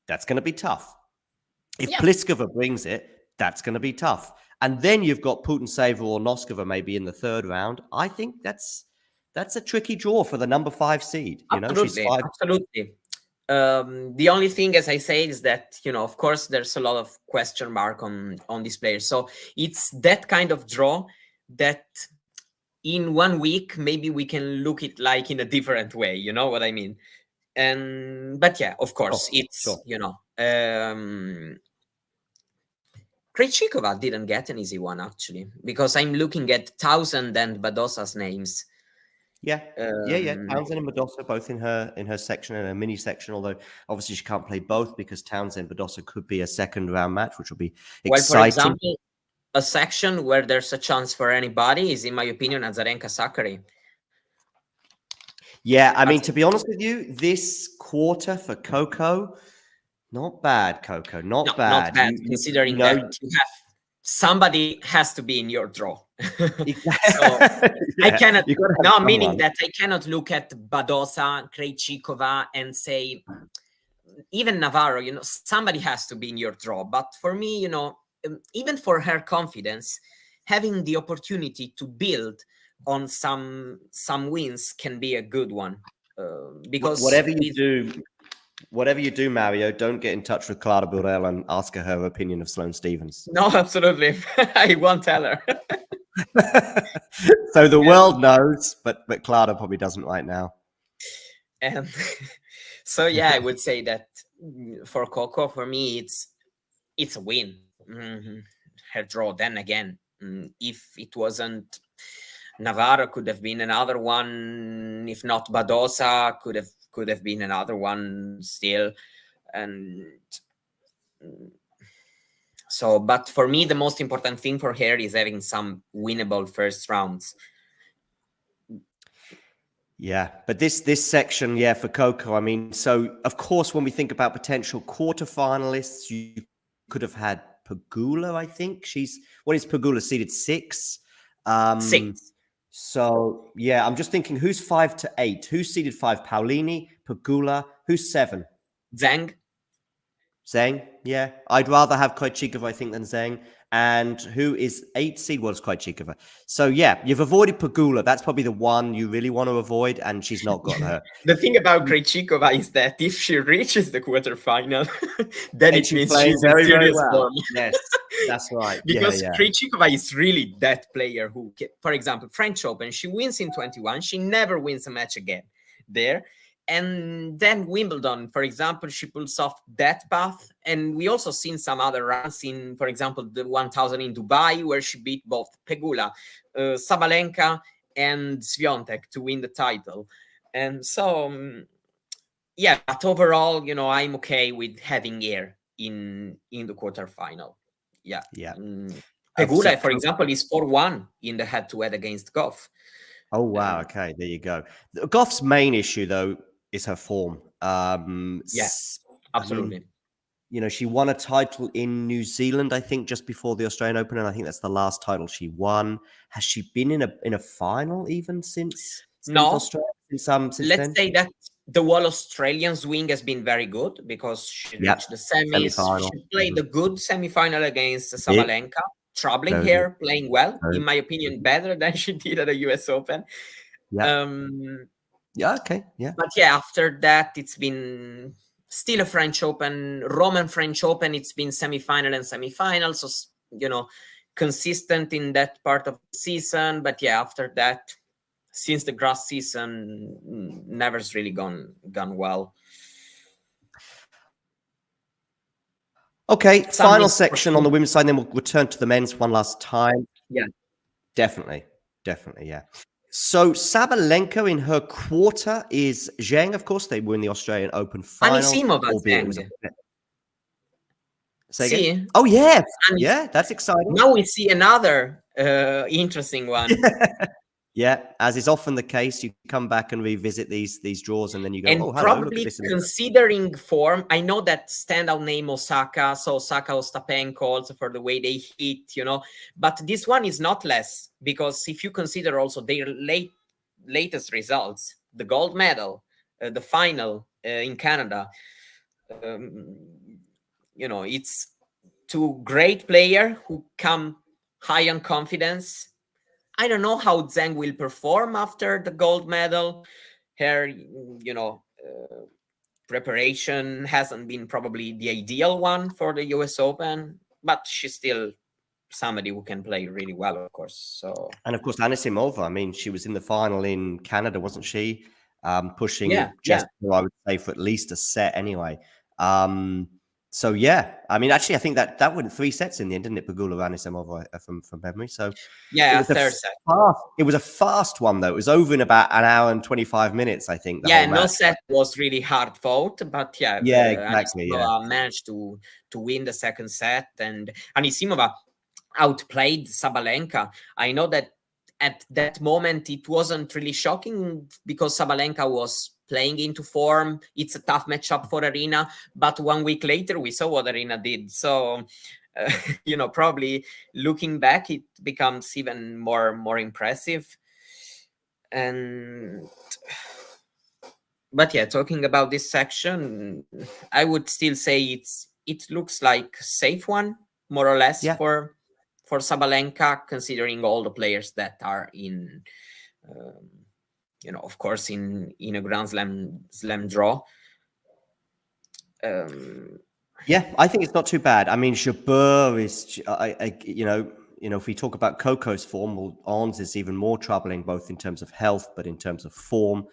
J: that's going to be tough. If Pliskova brings it, that's going to be tough. And then you've got Putintseva or Noskova maybe in the third round. I think that's a tricky draw for the number 5 seed.
M: Absolutely. The only thing, as I say, is that, of course, there's a lot of question mark on these players. So it's that kind of draw that in 1 week, maybe we can look it like in a different way. You know what I mean? But yeah, of course, Krejcikova didn't get an easy one, actually, because I'm looking at Townsend and Badosa's names.
J: Yeah. Townsend and Badosa both in her section, and a mini section, although obviously she can't play both because Townsend and Badosa could be a second round match, which will be exciting.
M: Well, for example, a section where there's a chance for anybody is, in my opinion, Azarenka Sakkari.
J: Yeah, I mean, to be honest with you, this quarter for Coco, not bad, Coco. Not bad.
M: Not bad, considering that you have somebody has to be in your draw. I cannot. Meaning that I cannot look at Badosa, Krejcikova, and say even Navarro. Somebody has to be in your draw. But for me, even for her confidence, having the opportunity to build on some wins can be a good one. Because
J: whatever you do, Mario, don't get in touch with Clara Burrell and ask her opinion of Sloane Stephens.
M: No, absolutely. I won't tell her.
J: So the world knows, but Clara probably doesn't right now.
M: And so, I would say that for Coco, for me, it's a win. Her draw. Then again, if it wasn't Navarro, could have been another one. If not Badosa, could have been another one still. And so, but for me, the most important thing for her is having some winnable first rounds.
J: Yeah, but this section, for Coco, I mean, so of course, when we think about potential quarterfinalists, you could have had Pegula, I think. What is Pegula, seeded 6?
M: 6.
J: So, I'm just thinking, who's 5 to 8? Who's seeded 5? Paolini, Pegula. Who's 7?
M: Zheng,
J: yeah. I'd rather have Krejcikova, I think, than Zheng. And who is 8 seed? Well, it's Krejcikova. So, you've avoided Pegula. That's probably the one you really want to avoid, and she's not got her.
M: The thing about Krejcikova is that if she reaches the quarterfinal, then it means she's in serious form.
J: Yes, that's right.
M: Because Krejcikova is really that player who, for example, French Open, she wins in 21. She never wins a match again there. And then Wimbledon, for example, she pulls off that path. And we also seen some other runs in, for example, the 1000 in Dubai, where she beat both Pegula, Sabalenka, and Swiatek to win the title. And so, but overall, I'm okay with having her in the quarterfinal. Pegula, for example, is 4-1 in the head-to-head against Goff.
J: Oh, wow. Okay, there you go. Goff's main issue, though, is her form.
M: Absolutely.
J: I mean, she won a title in New Zealand, I think, just before the Australian Open, and I think that's the last title she won. Has she been in a final even since
M: No.
J: Australia? Since
M: Let's
J: then?
M: say that the whole Australian swing has been very good because she reached the semis.
J: Semi-final.
M: She played a good semi-final against Sabalenka, troubling
J: Very
M: her, playing well,
J: Very
M: in my opinion, better than she did at the US Open.
J: Yeah. Yeah, okay. Yeah.
M: But yeah, after that, it's been still a French Open, Roman French Open. It's been semi-final and semi-final. So, you know, consistent in that part of the season. But yeah, after that, since the grass season, never's really gone well.
J: Okay, final section on the women's side, then we'll return to the men's one last time.
M: Yeah.
J: Definitely, yeah. So Sabalenka in her quarter is Zheng, of course. They were in the Australian Open final.
M: Anisimova,
J: albeit it was Say
M: See?
J: again? Oh, yeah. Yeah, that's exciting.
M: Now we see another interesting one.
J: Yeah, as is often the case, you come back and revisit these draws, and then you go,
M: And
J: oh, hello,
M: probably
J: look at this.
M: considering form, I know that standout name Osaka, so Osaka Ostapenko also for the way they hit, you know, but this one is not less, because if you consider also their latest results, the gold medal, the final in Canada, you know, it's two great players who come high on confidence. I don't know how Zheng will perform after the gold medal. Her, you know, preparation hasn't been probably the ideal one for the US Open, but she's still somebody who can play really well, of course. So,
J: and of course, Anisimova, I mean, she was in the final in Canada, wasn't she? Pushing
M: Yeah,
J: Jessica, I would say, for at least a set anyway. So yeah, I mean, actually, I think that went 3 sets in the end, didn't it? Pegula Anisimova from memory. So
M: yeah, third set.
J: It was a fast one though. It was over in about an hour and 25 minutes, I think.
M: Yeah, no set was really hard fought, but yeah,
J: exactly.
M: Anisimova managed to win the second set, and Anisimova outplayed Sabalenka. I know that at that moment it wasn't really shocking because Sabalenka was playing into form. It's a tough matchup for Arena, but 1 week later we saw what Arena did. So, you know, probably looking back, it becomes even more impressive. But yeah, talking about this section, I would still say it looks like a safe one, more or less, for Sabalenka, considering all the players that are in. You know, of course, in a Grand Slam draw.
J: Yeah, I think it's not too bad. I mean, Jabeur is, you know, if we talk about Coco's form, well, Ons is even more troubling, both in terms of health, but in terms of form.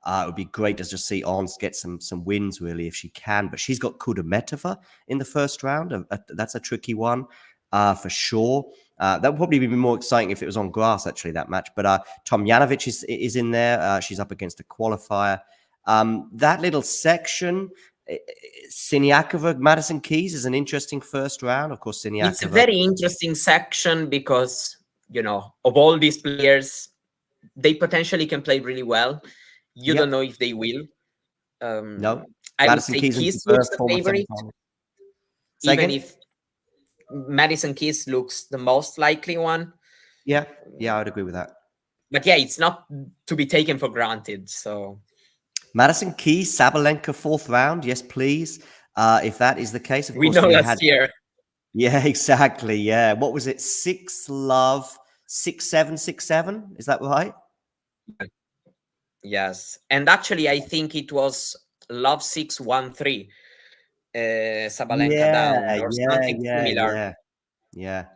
J: It would be great to just see Ons get some wins, really, if she can. But she's got Kudermetova in the first round. That's a tricky one, for sure. That would probably be more exciting if it was on grass, actually, that match. But Tomljanovic is in there. She's up against a qualifier. That little section, Siniakova, Madison Keys is an interesting first round. Of course, Siniakova.
M: It's a very interesting section because, you know, of all these players, they potentially can play really well. You don't know if they will.
J: No.
M: I
J: Madison
M: would say
J: Keys
M: looks the favorite. Even if Madison Keys looks the most likely one.
J: Yeah, I'd agree with that.
M: But yeah, it's not to be taken for granted. So
J: Madison Keys, Sabalenka, 4th round. Yes, please. If that is the case, of
M: we
J: course,
M: know last year.
J: Yeah, exactly. Yeah. What was it? 6-love, 6-7, 6-7. Is that right?
M: Yes. And actually, I think it was love 6-1-3. Sabalenka down or something similar.
J: Yeah.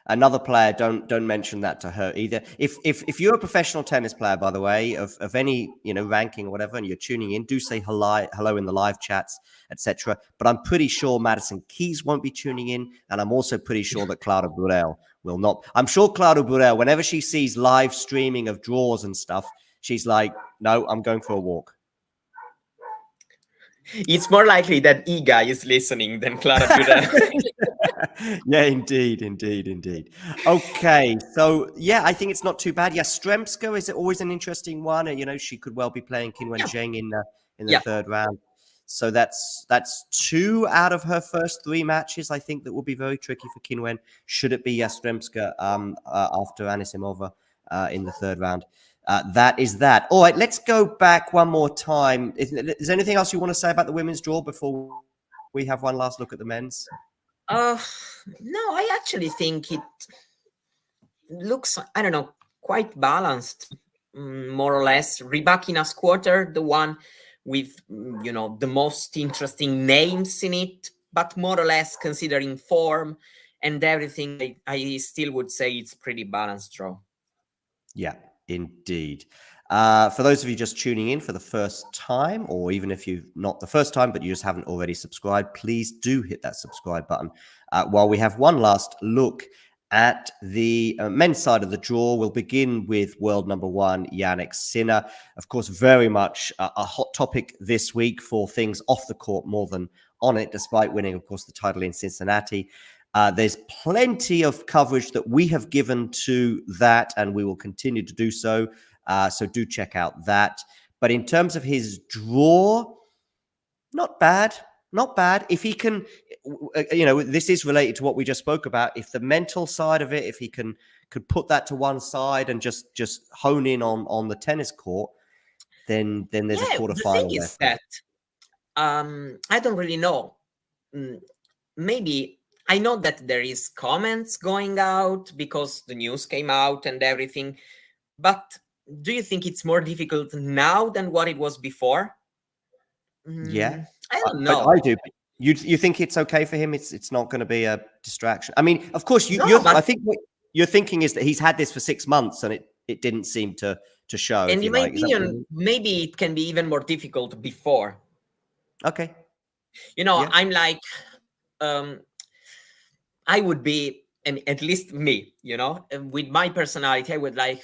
J: Another player, don't mention that to her either. If you're a professional tennis player, by the way, of any, you know, ranking or whatever, and you're tuning in, do say hello in the live chats, etc. But I'm pretty sure Madison Keys won't be tuning in, and I'm also pretty sure that Clara Burel will not. I'm sure Clara Burel, whenever she sees live streaming of draws and stuff, she's like, no, I'm going for a walk.
M: It's more likely that Iga is listening than Clara Burel.
J: Yeah, indeed. Okay, so yeah, I think it's not too bad. Yeah, Stremska is always an interesting one. You know, she could well be playing Qinwen Zheng in the 3rd round. So that's 2 out of her first 3 matches. I think that will be very tricky for Qinwen. Should it be Yastremska after Anisimova in the 3rd round? that is that. All right, let's go back one more time. Is there anything else you want to say about the women's draw before we have one last look at the men's?
M: No, I actually think it looks, I don't know, quite balanced, more or less. Rybakina's quarter, the one with, the most interesting names in it, but more or less considering form and everything, I still would say it's pretty balanced draw.
J: Yeah, indeed. For those of you just tuning in for the first time, or even if you've not the first time, but you just haven't already subscribed, please do hit that subscribe button. While we have one last look at the men's side of the draw, we'll begin with world number one, Jannik Sinner. Of course, very much a hot topic this week for things off the court more than on it, despite winning, of course, the title in Cincinnati. There's plenty of coverage that we have given to that, and we will continue to do so. So do check out that. But in terms of his draw, not bad. Not bad. If he can, this is related to what we just spoke about. If the mental side of it, if he could put that to one side and just hone in on the tennis court, then there's a quarterfinal.
M: The thing is that I don't really know. Maybe I know that there is comments going out because the news came out and everything, but do you think it's more difficult now than what it was before?
J: Yeah,
M: I don't know.
J: I do. You think it's okay for him? It's not going to be a distraction. I mean, of course, I think what you're thinking is that he's had this for 6 months and it didn't seem to show.
M: And in my opinion, maybe it can be even more difficult before.
J: Okay.
M: I'm like, I would be, and at least me, with my personality, I would like,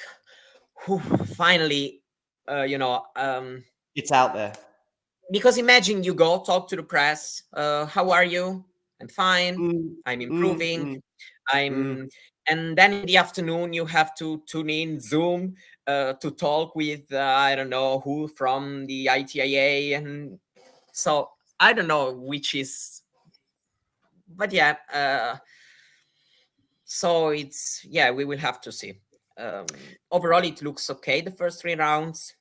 M: finally,
J: it's out there.
M: Because imagine you go talk to the press. How are you? I'm fine. I'm improving. And then in the afternoon, you have to tune in Zoom to talk with, I don't know who from the ITIA. And so I don't know which is, but yeah. So it's, we will have to see. Overall, it looks okay, the first 3 rounds.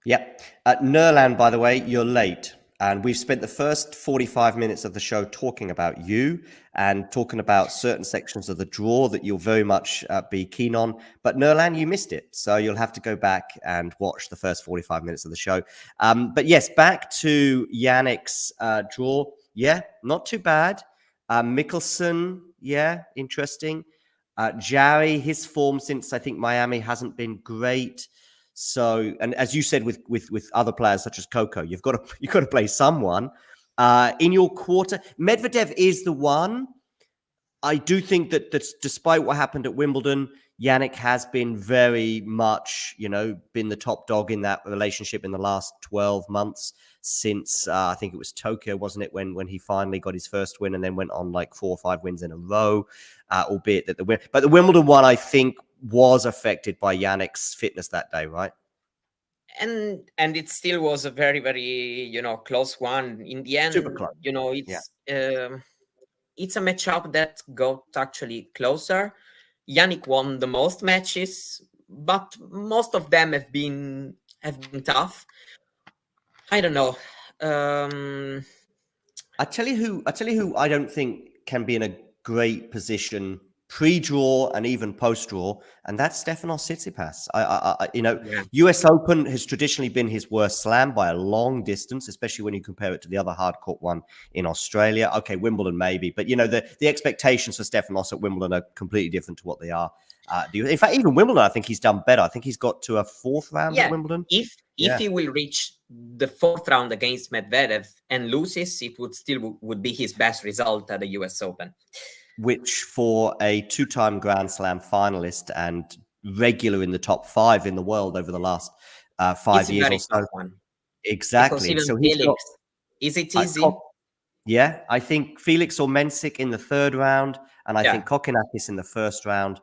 J: Yep. Nurlan, by the way, you're late. And we've spent the first 45 minutes of the show talking about you and talking about certain sections of the draw that you'll very much be keen on. But Nurlan, you missed it. So you'll have to go back and watch the first 45 minutes of the show. But yes, back to Jannik's draw. Yeah, not too bad. Mickelson, interesting. Jarry, his form since I think Miami hasn't been great. So, and as you said with other players such as Coco, you've got to play someone in your quarter. Medvedev is the one. I do think that despite what happened at Wimbledon, Jannik has been very much, been the top dog in that relationship in the last 12 months since I think it was Tokyo, wasn't it, when he finally got his first win and then went on like 4 or 5 wins in a row, albeit that but the Wimbledon one, I think, was affected by Jannik's fitness that day, right?
M: And it still was a very, very, close one. In the end,
J: super close.
M: It's a matchup that got actually closer. Jannik won the most matches, but most of them have been tough. I don't know.
J: I tell you who I don't think can be in a great position pre-draw and even post-draw, and that's Stefanos Tsitsipas. US Open has traditionally been his worst slam by a long distance, especially when you compare it to the other hard court one in Australia. Okay, Wimbledon maybe, but the expectations for Stefanos at Wimbledon are completely different to what they are. In fact, even Wimbledon, I think he's done better. I think he's got to a 4th round at Wimbledon.
M: If he will reach the 4th round against Medvedev and loses, it would be his best result at the US Open.
J: Which for a 2-time Grand Slam finalist and regular in the top 5 in the world over the last 5 years or so. Exactly. So
M: Felix, is it easy?
J: I think Felix or Mensik in the 3rd round, and I think Kokkinakis in the 1st round.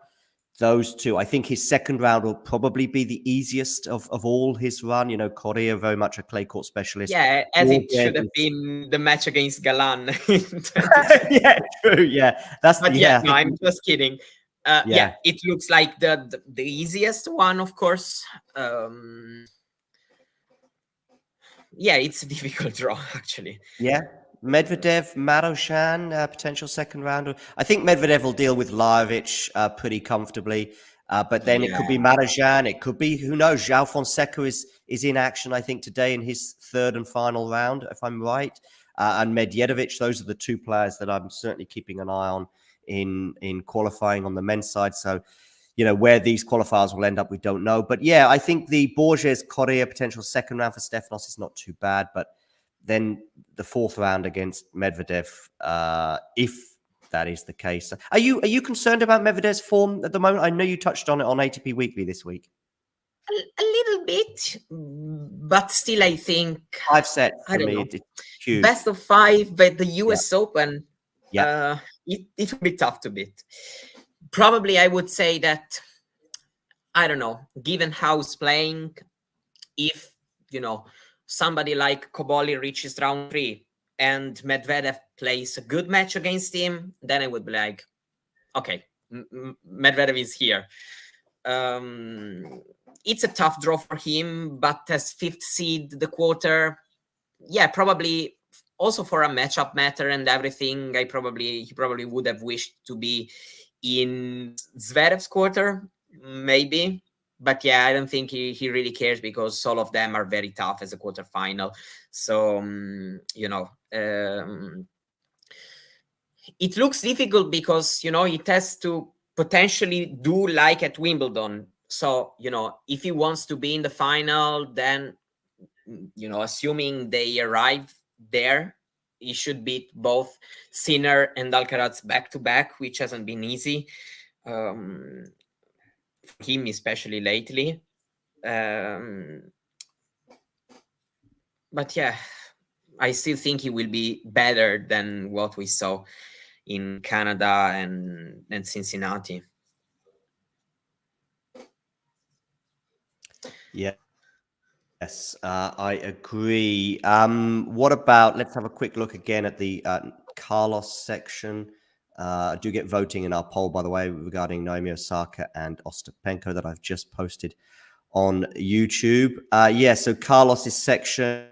J: Those two, I think his 2nd round will probably be the easiest of all his run. Correa, very much a clay court specialist.
M: Yeah, as it should have been the match against Galan.
J: Yeah, true. Yeah,
M: no, I'm just kidding. Yeah, it looks like the easiest one, of course. Yeah, it's a difficult draw, actually.
J: Yeah. Medvedev, Marozsan, potential second rounder. I think Medvedev will deal with Lajovic pretty comfortably. But then it could be Marozsan. It could be, who knows, João Fonseca is in action, I think, today in his third and final round, if I'm right. And Medjedovic, those are the two players that I'm certainly keeping an eye on in qualifying on the men's side. So, you know, where these qualifiers will end up, we don't know. But yeah, I think the Borges Correa potential second round for Stefanos is not too bad. But then the fourth round against Medvedev, if that is the case. Are you concerned about Medvedev's form at the moment? I know you touched on it on ATP Weekly this week.
M: A little bit, but still, I think
J: 5 sets for me. It's huge.
M: Best of 5, but the US Open, it would be tough to beat. Probably, I would say that, I don't know, given how he's playing, if, you know, somebody like Koboli reaches round 3 and Medvedev plays a good match against him, then I would be like, okay, Medvedev is here. It's a tough draw for him, but as 5th seed, the quarter, yeah, probably also for a matchup matter and everything, he probably would have wished to be in Zverev's quarter, maybe. But yeah, I don't think he really cares because all of them are very tough as a quarterfinal. So, you know, it looks difficult because, you know, it has to potentially do like at Wimbledon. So, you know, if he wants to be in the final, then, you know, assuming they arrive there, he should beat both Sinner and Alcaraz back-to-back, which hasn't been easy. For him, especially lately. But yeah, I still think he will be better than what we saw in Canada and Cincinnati.
J: Yeah. Yes, I agree. What about, let's have a quick look again at the Carlos section. I do get voting in our poll, by the way, regarding Naomi Osaka and Ostapenko that I've just posted on YouTube. Yeah, so Carlos's section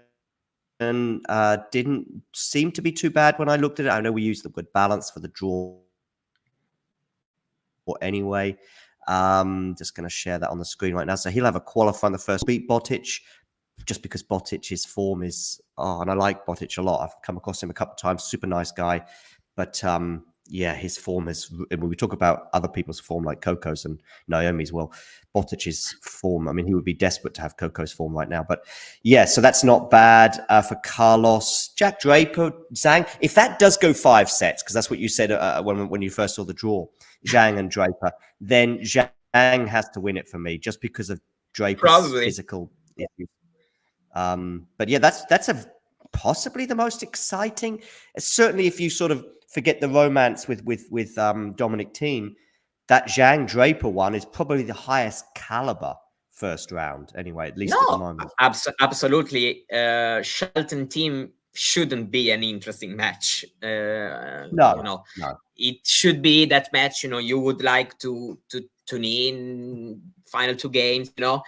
J: didn't seem to be too bad when I looked at it. I know we used the word balance for the draw anyway. Just going to share that on the screen right now. So he'll have a qualifier in the first beat Botic, just because Botic's form is, and I like Botic a lot. I've come across him a couple of times. Super nice guy. But yeah, his form is, when we talk about other people's form like Coco's and Naomi's, well, Botic's form, I mean, he would be desperate to have Coco's form right now. But yeah, so that's not bad for Carlos. Jack Draper, Zhang, if that does go 5 sets, because that's what you said when you first saw the draw, Zhang and Draper, then Zhang has to win it for me just because of Draper's physical issues. But yeah, that's possibly the most exciting. Certainly, if you sort of forget the romance with Dominic Thiem, that Zhang Draper one is probably the highest caliber first round. Anyway, at least at the moment.
M: Absolutely. Shelton Thiem shouldn't be an interesting match.
J: No.
M: It should be that match. You know, you would like to tune in final 2 games. You know.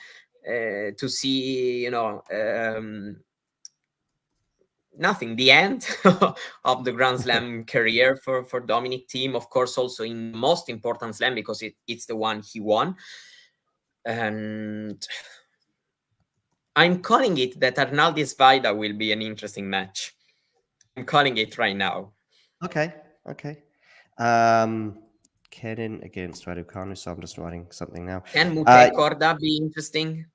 M: To see, you know, nothing, the end of the Grand Slam career for Dominic Thiem, of course, also in the most important slam because it's the one he won. And I'm calling it that Arnaldis Vaida will be an interesting match. I'm calling it right now.
J: Okay. Kenin against Raducanu, so I'm just writing something now.
M: Can Mute Korda be interesting?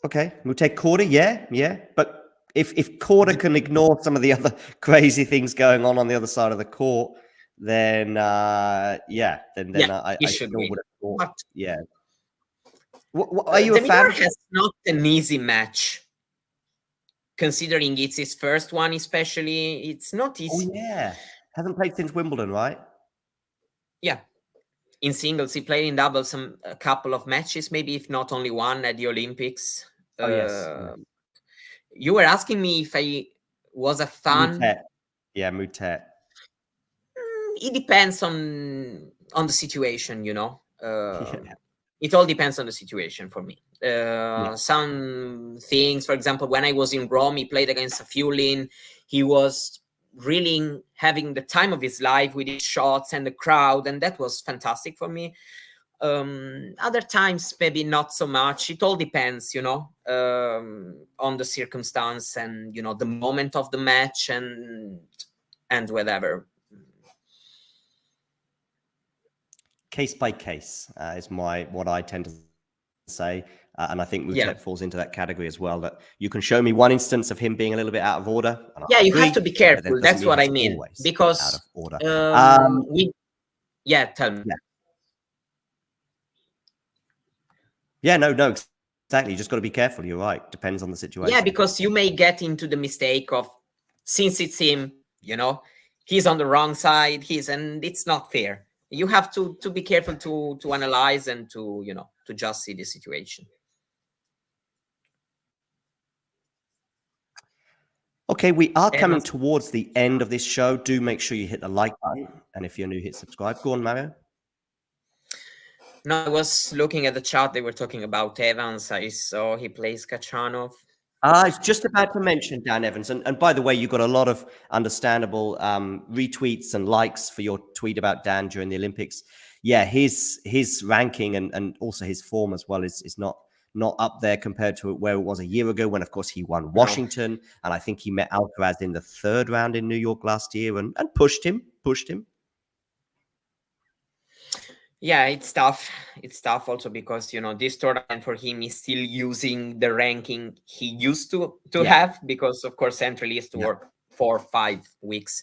J: Okay, Mute Korda, yeah. But if Korda can ignore some of the other crazy things going on the other side of the court, then I
M: should
J: would have thought.
M: But
J: yeah. What, are you a fan?
M: Has not an easy match, considering it's his first one. Especially, it's not easy.
J: Oh yeah, hasn't played since Wimbledon, right?
M: Yeah. In singles, he played in doubles a couple of matches, maybe if not only one at the Olympics.
J: Oh, yes.
M: You were asking me if I was a fan.
J: Yeah, Mutet.
M: It depends on on the situation, you know. It all depends on the situation for me. Some things, for example, when I was in Rome, he played against Safiullin. He was really having the time of his life with his shots and the crowd, and that was fantastic for me. Other times, maybe not so much. It all depends, you know, on the circumstance and, you know, the moment of the match and whatever.
J: Case by case is what I tend to say. And I think Swiatek falls into that category as well, that you can show me one instance of him being a little bit out of order.
M: Yeah, you have to be careful. That's what I mean. Because
J: out of order.
M: tell me.
J: Yeah, no, exactly. You just got to be careful. You're right. Depends on the situation.
M: Yeah, because you may get into the mistake of, since it's him, you know, he's on the wrong side, and it's not fair. You have to be careful to analyze and to, you know, to just see the situation.
J: Okay, we are coming towards the end of this show. Do make sure you hit the like button, and if you're new, hit subscribe. Go on, Mario.
M: No, I was looking at the chat. They were talking about Evans. I saw he plays Kachanov.
J: I was just about to mention Dan Evans. And by the way, you got a lot of understandable retweets and likes for your tweet about Dan during the Olympics. Yeah, his ranking and also his form as well is not up there compared to where it was a year ago when, of course, he won Washington. And I think he met Alcaraz in the 3rd round in New York last year and pushed him.
M: Yeah, it's tough. It's tough also because, you know, this tournament for him is still using the ranking he used to have, because, of course, Central has to work 4 or 5 weeks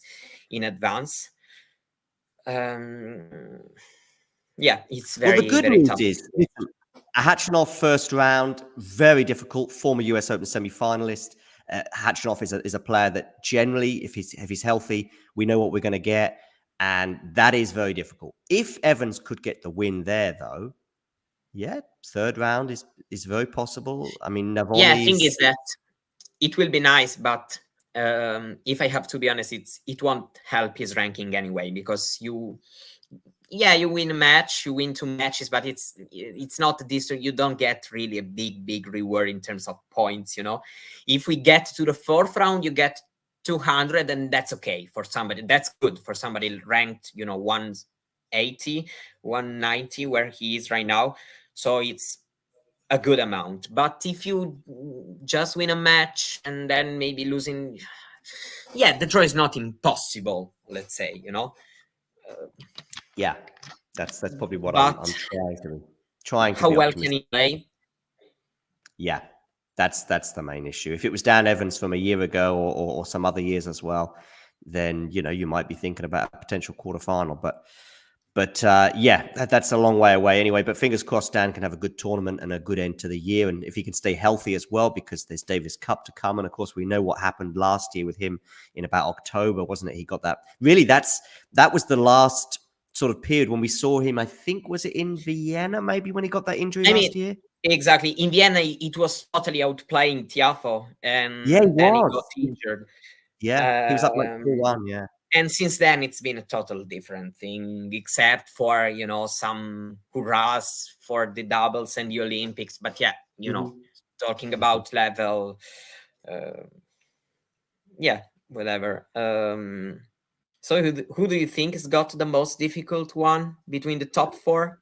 M: in advance. Yeah, it's very,
J: well, the good
M: very
J: news
M: tough.
J: is Khachanov 1st round, very difficult, former US Open semi-finalist. Khachanov is a player that generally, if he's healthy, we know what we're going to get. And that is very difficult. If Evans could get the win there, though, 3rd round is very possible. I mean, Navoni.
M: Yeah, I think is that it will be nice, but if I have to be honest, it won't help his ranking anyway, because you win a match, you win 2 matches, but it's not this. You don't get really a big reward in terms of points. You know, if we get to the 4th round, you get 200, and that's okay for somebody. That's good for somebody ranked, you know, 180, 190, where he is right now. So it's a good amount. But if you just win a match and then maybe losing, the draw is not impossible, let's say, you know.
J: Yeah, that's probably what I'm trying to.
M: How well can he play?
J: Yeah. That's the main issue. If it was Dan Evans from a year ago or some other years as well, then, you know, you might be thinking about a potential quarterfinal. But that's a long way away anyway. But fingers crossed Dan can have a good tournament and a good end to the year. And if he can stay healthy as well, because there's Davis Cup to come. And of course, we know what happened last year with him in about October, wasn't it? He got that. Really, that was the last sort of period when we saw him. I think, was it in Vienna maybe when he got that injury last year?
M: Exactly. In Vienna, it was totally outplaying Tiafoe, and
J: then he
M: got injured.
J: Yeah, he was up like 4-1, yeah.
M: And since then, it's been a total different thing, except for, you know, some hurrahs for the doubles and the Olympics. But yeah, you know, talking about level, whatever. So who do you think has got the most difficult one between the top 4?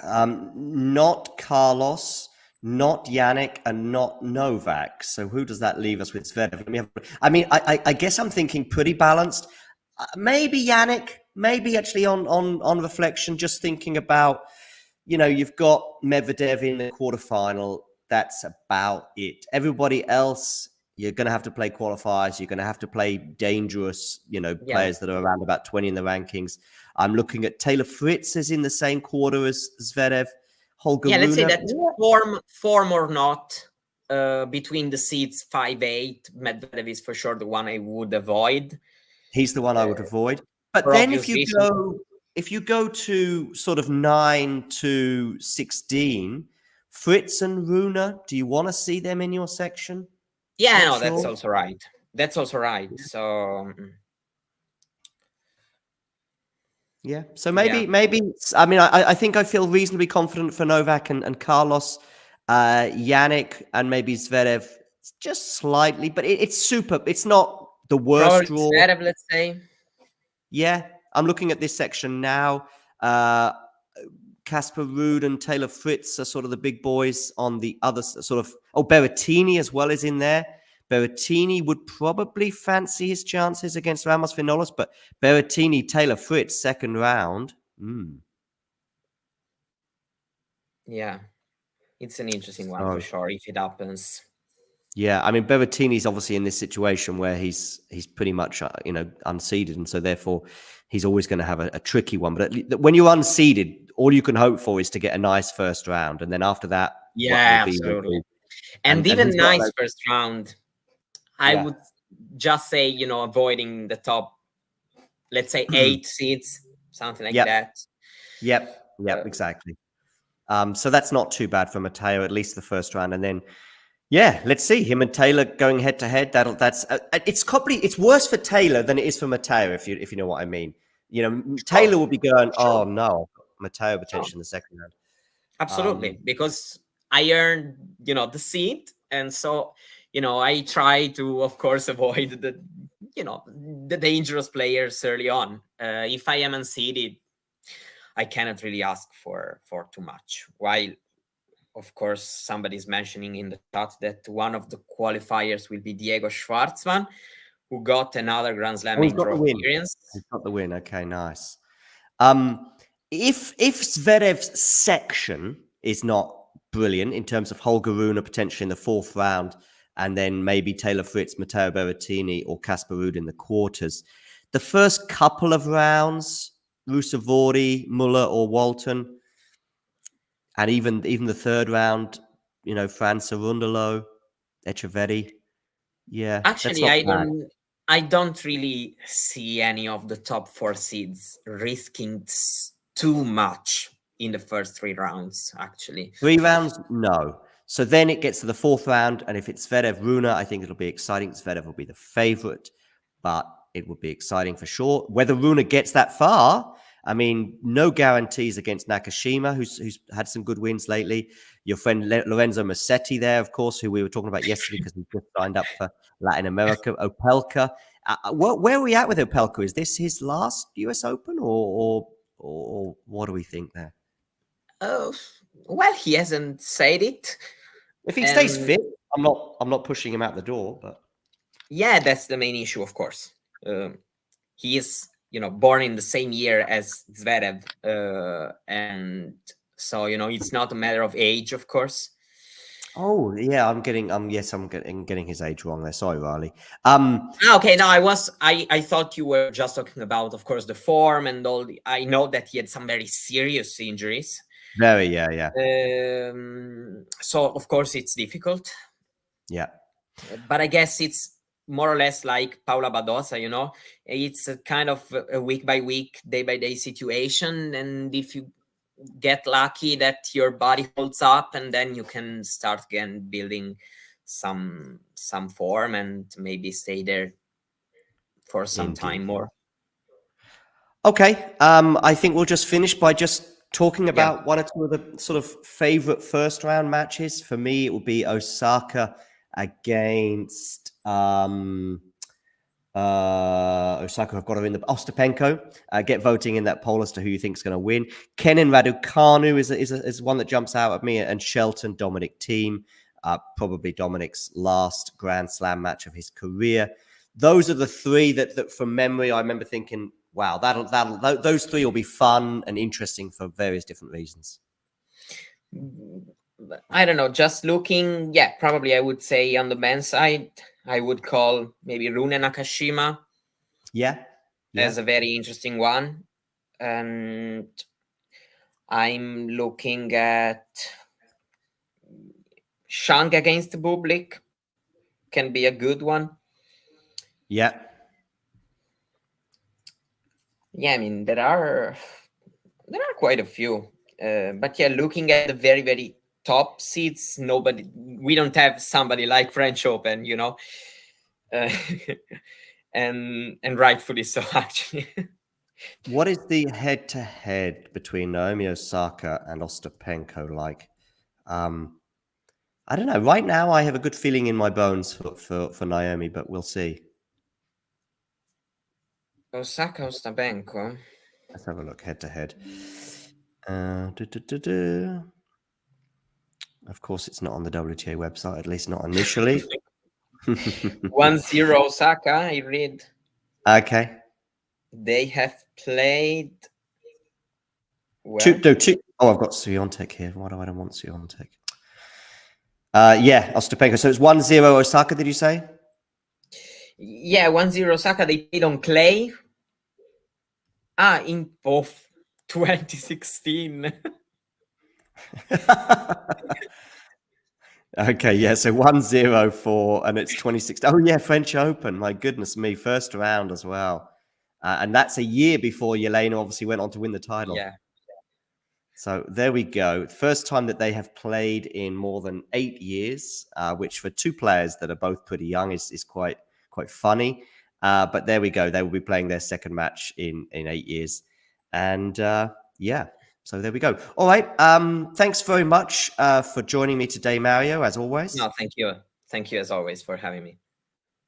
J: Not Carlos, not Yannick, and not Novak. So who does that leave us with? Zverev. I guess I'm thinking pretty balanced. Maybe Yannick. Maybe actually on reflection, just thinking about, you know, you've got Medvedev in the quarterfinal. That's about it. Everybody else, you're going to have to play qualifiers. You're going to have to play dangerous, you know, players that are around about 20 in the rankings. I'm looking at Taylor Fritz is in the same quarter as Zverev. Holger Rune.
M: Let's say that form or not, between the seeds 5-8, Medvedev is for sure the one I would avoid.
J: He's the one I would avoid. But then if you go to sort of 9 to 16, Fritz and Rune, do you want to see them in your section?
M: Yeah, no, that's also right. That's also right. So
J: Yeah. So maybe I mean I think I feel reasonably confident for Novak and Carlos, Yannick and maybe Zverev just slightly, but it's super. It's not the worst
M: Probably
J: draw.
M: Zverev, let's say.
J: Yeah, I'm looking at this section now. Casper Ruud and Taylor Fritz are sort of the big boys on the other sort of. Oh, Berrettini as well is in there. Berrettini would probably fancy his chances against Ramos Vinolas, but Berrettini, Taylor Fritz, second round.
M: Yeah, it's an interesting one for sure if it happens.
J: Yeah, I mean Berrettini's obviously in this situation where he's pretty much unseeded, and so therefore he's always going to have a tricky one. But when you're unseeded, all you can hope for is to get a nice first round, and then after that,
M: absolutely. And even nice first round, I would just say avoiding the top, let's say 8 seeds, something like that.
J: Yep, exactly. So that's not too bad for Matteo, at least the first round, and then. Yeah, let's see him and Taylor going head to head. It's worse for Taylor than it is for Matteo, if you know what I mean. Taylor will be going, oh no, Matteo potentially in the second round.
M: Absolutely, because I earned the seed, and so I try to, of course, avoid the dangerous players early on. If I am unseeded, I cannot really ask for too much. While of course, somebody's mentioning in the chat that one of the qualifiers will be Diego Schwartzman, who got another Grand Slam intro appearance.
J: He's got the win. Okay, nice. If Zverev's section is not brilliant in terms of Holger Rune potentially in the fourth round, and then maybe Taylor Fritz, Matteo Berrettini, or Casper Ruud in the quarters, the first couple of rounds, Rusevori, Muller, or Walton. And even the third round, Franz Cerundolo, Echeverri. Yeah.
M: Actually, I don't really see any of the top 4 seeds risking too much in the first 3 rounds, actually.
J: 3 rounds? No. So then it gets to the fourth round, and if it's Zverev Rune, I think it'll be exciting. Zverev will be the favorite, but it will be exciting for sure. Whether Rune gets that far, I mean, no guarantees against Nakashima, who's had some good wins lately. Your friend Lorenzo Musetti there, of course, who we were talking about yesterday because he just signed up for Latin America. Opelka. Where are we at with Opelka? Is this his last US Open, or what do we think there?
M: Oh, well, he hasn't said it.
J: If he stays fit, I'm not pushing him out the door. But
M: yeah, that's the main issue, of course. He is. Born in the same year as Zverev, and so it's not a matter of age, of course.
J: Oh yeah, I'm getting his age wrong there. Sorry, Riley.
M: Okay, no, I thought you were just talking about, of course, the form and all. I know that he had some very serious injuries.
J: Very, yeah.
M: So of course it's difficult.
J: Yeah,
M: but I guess it's more or less like Paula Badosa, it's a kind of a week by week, day by day situation. And if you get lucky that your body holds up, and then you can start again building some form and maybe stay there for some time more.
J: Okay. I think we'll just finish by just talking about one or two of the sort of favorite first round matches. For me, it will be Osaka against Osaka. I've got her in the Ostapenko. Get voting in that poll as to who you think is going to win. Kenin Raducanu is one that jumps out at me, and Shelton Dominic Thiem. Probably Dominic's last Grand Slam match of his career. Those are the 3 that from memory I remember thinking, wow, those 3 will be fun and interesting for various different reasons.
M: I don't know, just looking, probably I would say on the men's side, I would call maybe Rune Nakashima.
J: Yeah.
M: As a very interesting one. And I'm looking at Shang against Bublik. Can be a good one.
J: Yeah.
M: Yeah, I mean, there are quite a few. But looking at the very, very top seeds, we don't have somebody like French Open, and rightfully so, actually.
J: What is the head-to-head between Naomi Osaka and Ostapenko like? I don't know. Right now, I have a good feeling in my bones for Naomi, but we'll see.
M: Osaka, Ostapenko.
J: Let's have a look head-to-head. Of course, it's not on the WTA website, at least not initially.
M: 1-0 Osaka, I read.
J: Okay.
M: They have played... Well,
J: Two. Oh, I've got Swiatek here. Why do I don't want Swiatek? Yeah, Ostapenko. So it's 1-0 Osaka, did you say?
M: yeah, 1-0 Osaka. They played on clay. In both 2016.
J: Okay, yeah, so 1-0 for, and it's 2016. Oh, yeah, French Open. My goodness me, first round as well. And that's a year before Yelena obviously went on to win the title.
M: Yeah.
J: So there we go. First time that they have played in more than 8 years, which for two players that are both pretty young is quite funny. But there we go. They will be playing their second match in 8 years. And yeah, so there we go. All right. Thanks very much for joining me today, Mario, as always.
M: No, thank you. Thank you as always for having me.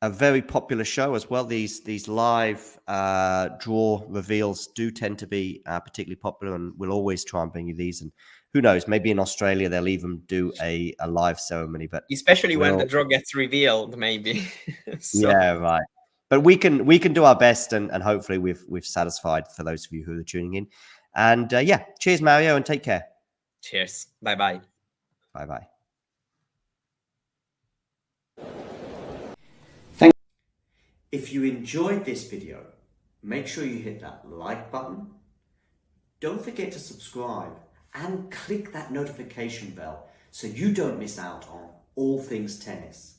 J: A very popular show as well. These live draw reveals do tend to be particularly popular, and we'll always try and bring you these. And who knows, maybe in Australia they'll even do a live ceremony. But
M: especially when the draw gets revealed, maybe.
J: So. Yeah, right. But we can do our best, and hopefully we've satisfied for those of you who are tuning in. And yeah, cheers, Mario, and take care.
M: Cheers. Bye-bye.
J: Bye-bye. If you enjoyed this video, make sure you hit that like button. Don't forget to subscribe and click that notification bell so you don't miss out on all things tennis.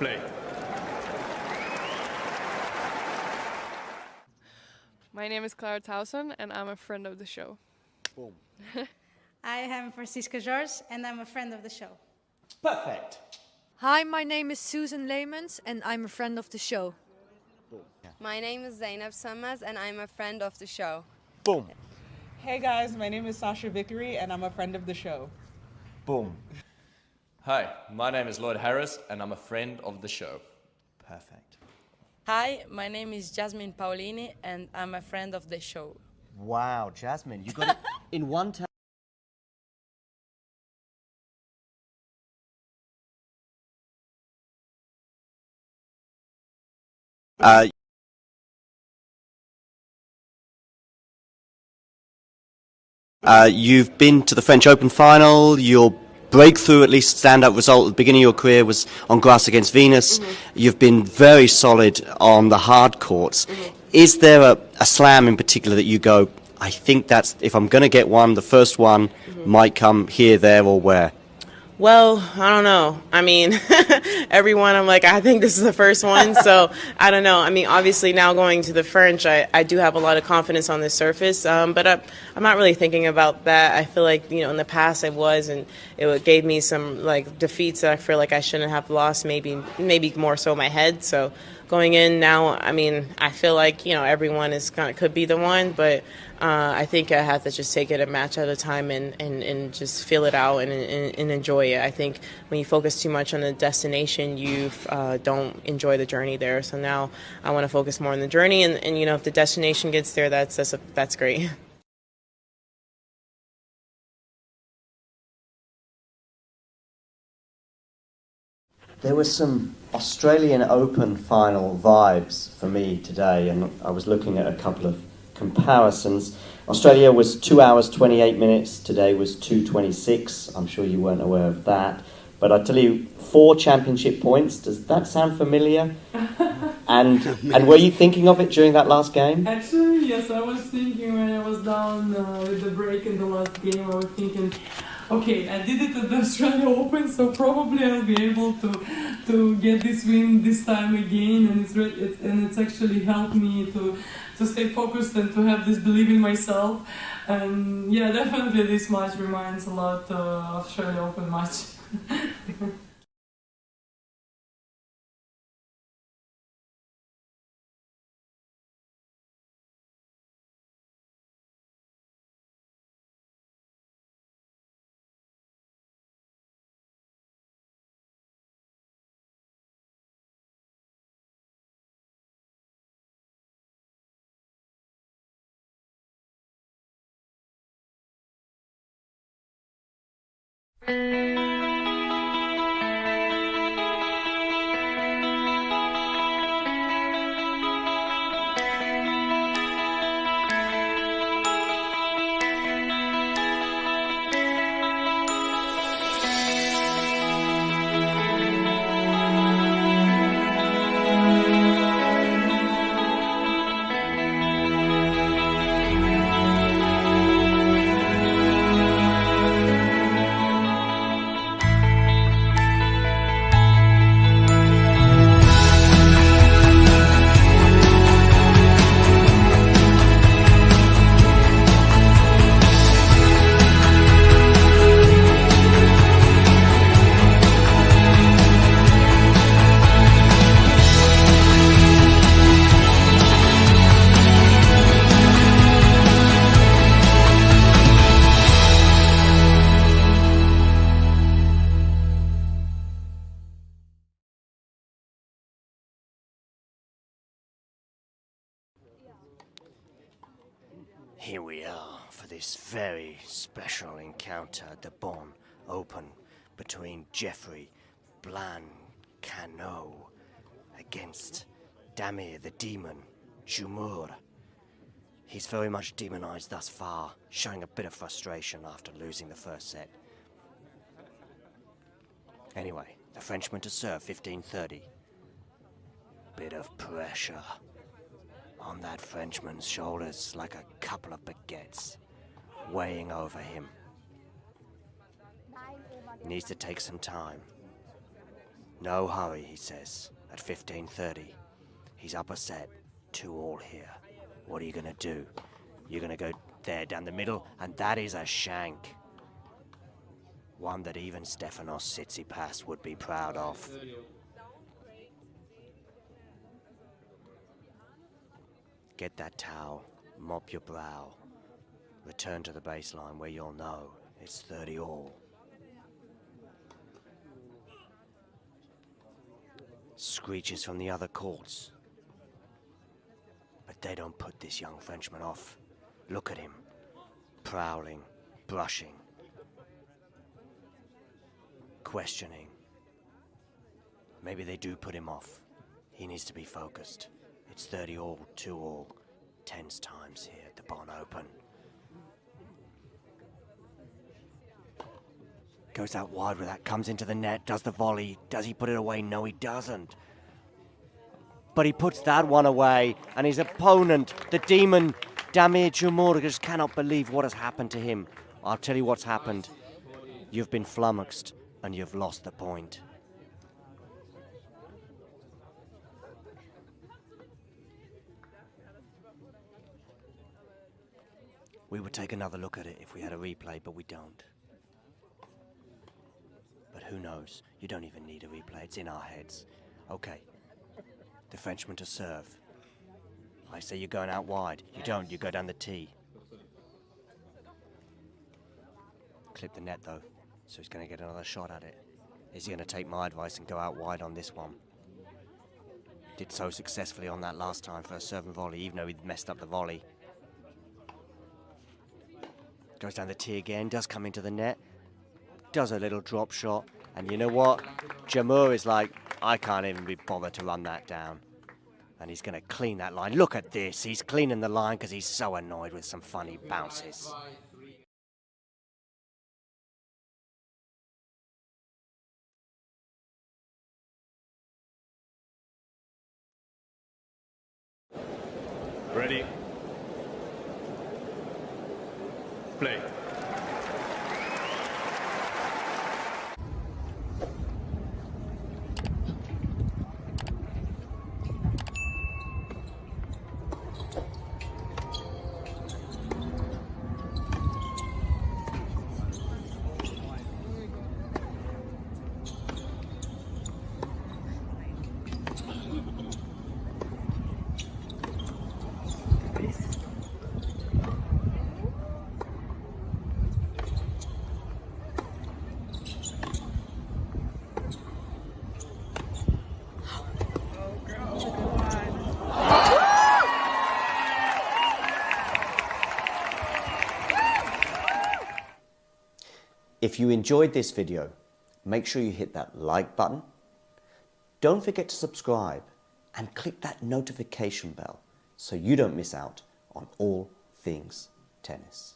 A: Play.
B: My name is Clara Towson, and I'm a friend of the show.
J: Boom.
D: I am Francisca George, and I'm a friend of the show.
J: Perfect.
E: Hi, my name is Susan Leemans and I'm a friend of the show.
F: My name is Zainab Sammaz and I'm a friend of the show.
J: Boom.
G: Hey guys, my name is Sasha Vickery and I'm a friend of the show.
J: Boom.
H: Hi, my name is Lloyd Harris and I'm a friend of the show.
J: Perfect.
I: Hi, my name is Jasmine Paolini and I'm a friend of the show.
J: Wow, Jasmine, you got it in one time. You've been to the French Open final. Your breakthrough, at least standout result at the beginning of your career, was on grass against Venus. You've been very solid on the hard courts. Is there a slam in particular that you go, I think that's, if I'm going to get one, the first one might come here, there, or where?
N: Well, I don't know. I mean, everyone, I'm like, I think this is the first one, so I don't know. I mean, obviously now going to the French, I do have a lot of confidence on the surface, but I'm not really thinking about that. I feel like, in the past I was, and it gave me some, like, defeats that I feel like I shouldn't have lost, maybe more so my head. So going in now, I mean, I feel like, everyone could be the one, but I think I have to just take it a match at a time and just feel it out and enjoy it. I think when you focus too much on the destination, you don't enjoy the journey there. So now I want to focus more on the journey, and if the destination gets there, that's great.
J: There were some Australian Open final vibes for me today, and I was looking at a couple of comparisons. Australia was 2 hours 28 minutes, today was 2:26. I'm sure you weren't aware of that, but I tell you, 4 championship points. Does that sound familiar? and were you thinking of it during that last game?
K: Actually, yes, I was thinking when I was down with the break in the last game, I was thinking, okay, I did it at the Australia Open, so probably I'll be able to get this win this time again, and it's actually helped me to stay focused and to have this belief in myself. And yeah, definitely this match reminds a lot of Australia Open match.
C: Here we are for this very special encounter at the Bonn Open between Jeffrey Blancano against Damir the Demon Jumur. He's very much demonized thus far, showing a bit of frustration after losing the first set. Anyway, the Frenchman to serve 15-30. Bit of pressure on that Frenchman's shoulders, like a couple of baguettes weighing over him. Needs to take some time. No hurry, he says, at 15:30. He's up a set, 2-all here. What are you gonna do? You're gonna go there down the middle, and that is a shank. One that even Stefanos Tsitsipas would be proud of. Get that towel, mop your brow. Return to the baseline where you'll know it's 30-all. Screeches from the other courts. But they don't put this young Frenchman off. Look at him. Prowling, brushing, questioning. Maybe they do put him off. He needs to be focused. It's 30-all, 2-all, tens times here at the Bonn Open. Goes out wide with that, comes into the net, does the volley. Does he put it away? No, he doesn't. But he puts that one away, and his opponent, the demon, Damir Dzumhur, just cannot believe what has happened to him. I'll tell you what's happened. You've been flummoxed, and you've lost the point. We would take another look at it if we had a replay, but we don't. But who knows? You don't even need a replay. It's in our heads. Okay. The Frenchman to serve. I say you're going out wide. You don't. You go down the tee. Clip the net, though. So he's going to get another shot at it. Is he going to take my advice and go out wide on this one? Did so successfully on that last time for a serve and volley, even though he'd messed up the volley. Goes down the tee again. Does come into the net. Does a little drop shot, and you know what? Dzumhur is like, I can't even be bothered to run that down. And he's going to clean that line. Look at this. He's cleaning the line because he's so annoyed with some funny bounces.
A: Ready. Play.
J: If you enjoyed this video, make sure you hit that like button. Don't forget to subscribe and click that notification bell so you don't miss out on all things tennis.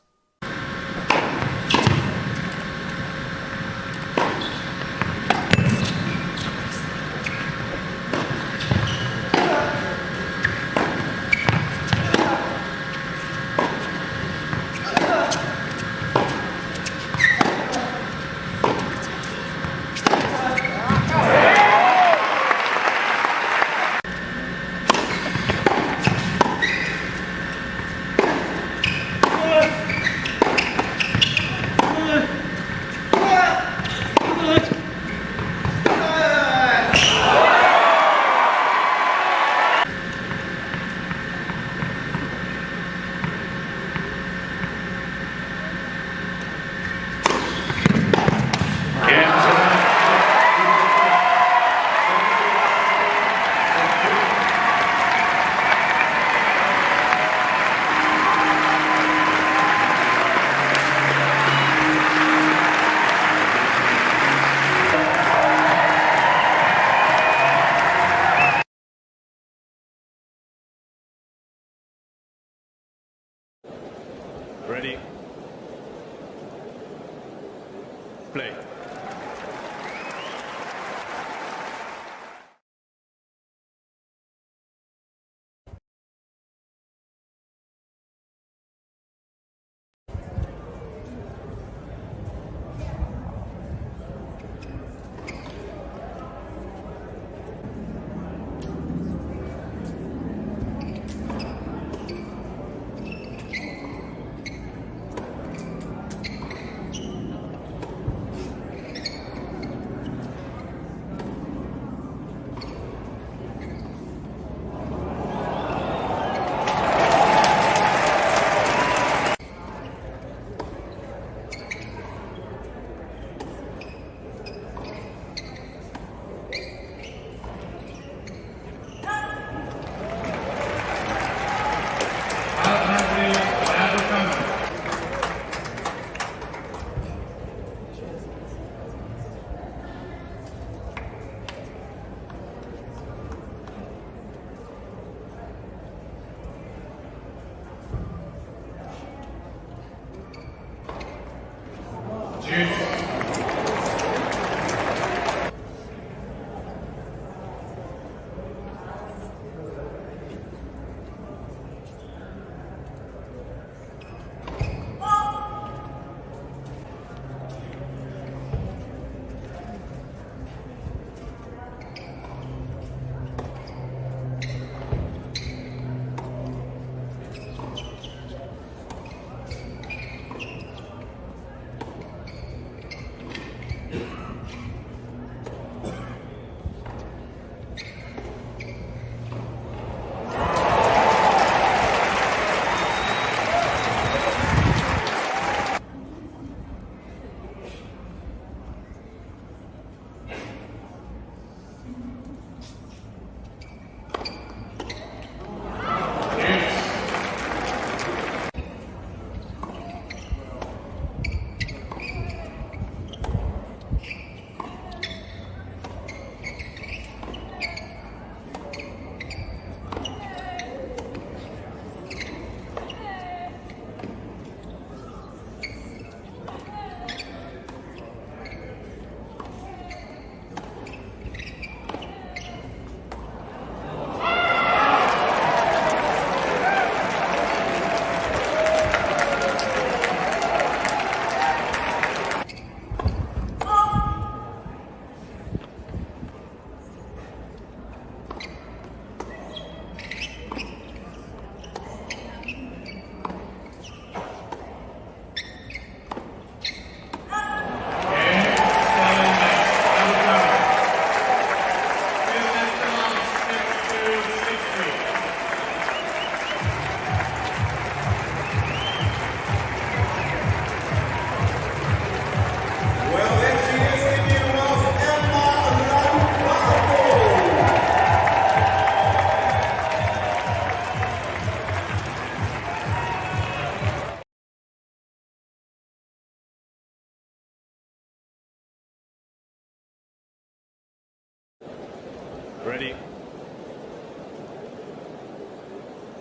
A: Ready?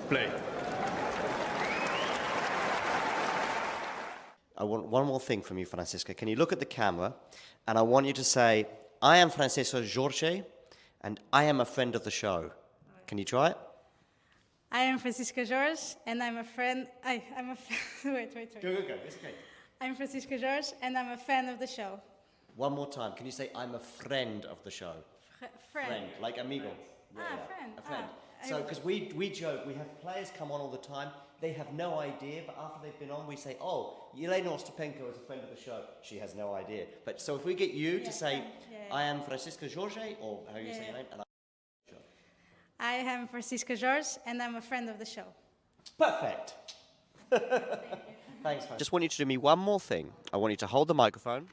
A: Play.
J: I want one more thing from you, Francisca. Can you look at the camera? And I want you to say, I am Francisco Jorge, and I am a friend of the show. Can you try it?
D: I am Francisca Jorge, and I'm a friend. I'm a wait.
J: Go. It's okay.
D: I'm Francisca Jorge, and I'm a fan of the show.
J: One more time. Can you say, I'm a friend of the show?
D: Friend.
J: Like amigo.
D: Friend.
J: A friend. So, because we joke, we have players come on all the time. They have no idea, but after they've been on, we say, oh, Yelena Ostapenko is a friend of the show. She has no idea. But so if we get you to say, I am Francisca Jorge, or how you say your name, and
D: I am Francisca Jorge, and I'm a friend of the show.
J: Perfect. Thanks, just want you to do me one more thing. I want you to hold the microphone.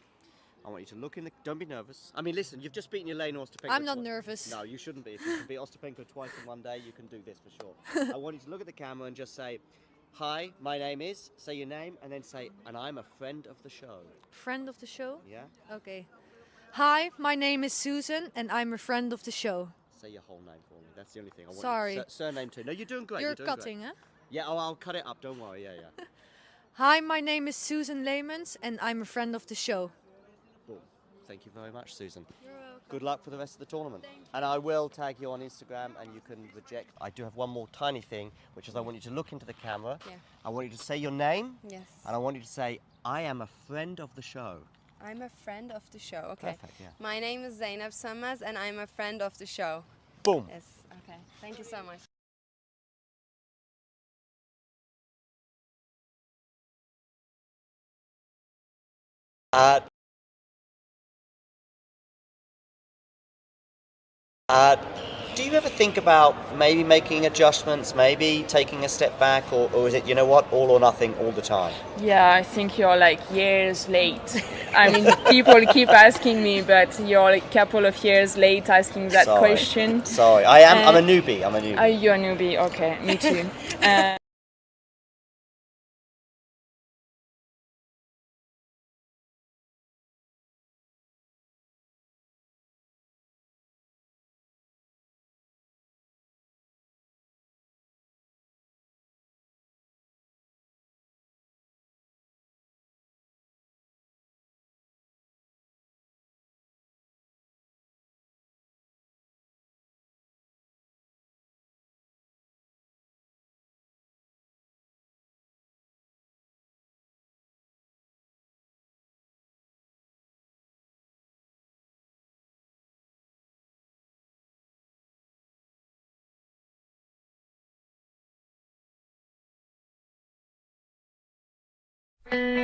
J: I want you to look in the... Don't be nervous. I mean, listen, you've just beaten Yelena Ostapenko.
E: I'm not nervous.
J: No, you shouldn't be. If you can beat Ostapenko twice in one day, you can do this for sure. I want you to look at the camera and just say, hi, my name is, say your name, and then say, and I'm a friend of the show.
E: Friend of the show?
J: Yeah?
E: Okay. Hi, my name is Susan, and I'm a friend of the show.
J: Say your whole name for me. That's the only thing I want.
E: Sorry.
J: Surname too. No, you're doing great.
E: You're
J: doing
E: cutting,
J: great.
E: huh?
J: Yeah, I'll cut it up. Don't worry. Yeah.
E: Hi, my name is Susan Leemans, and I'm a friend of the show.
J: Cool. Thank you very much, Susan.
E: You're welcome.
J: Good luck for the rest of the tournament. And I will tag you on Instagram, and you can reject. I do have one more tiny thing, which is I want you to look into the camera.
F: Yeah.
J: I want you to say your name.
F: Yes.
J: And I want you to say, I am a friend of the show.
F: I'm a friend of the show. Okay.
J: Perfect, yeah.
F: My name is Zeynep Sönmez, and I'm a friend of the show.
J: Boom.
F: Yes. Okay. Thank you so much.
J: Do you ever think about maybe making adjustments, maybe taking a step back, or is it, you know what, all or nothing all the time?
I: Yeah, I think you're like years late. I mean, people keep asking me, but you're a couple of years late asking that question.
J: Sorry, I'm a newbie.
I: You're a newbie, okay, me too.
O: Thank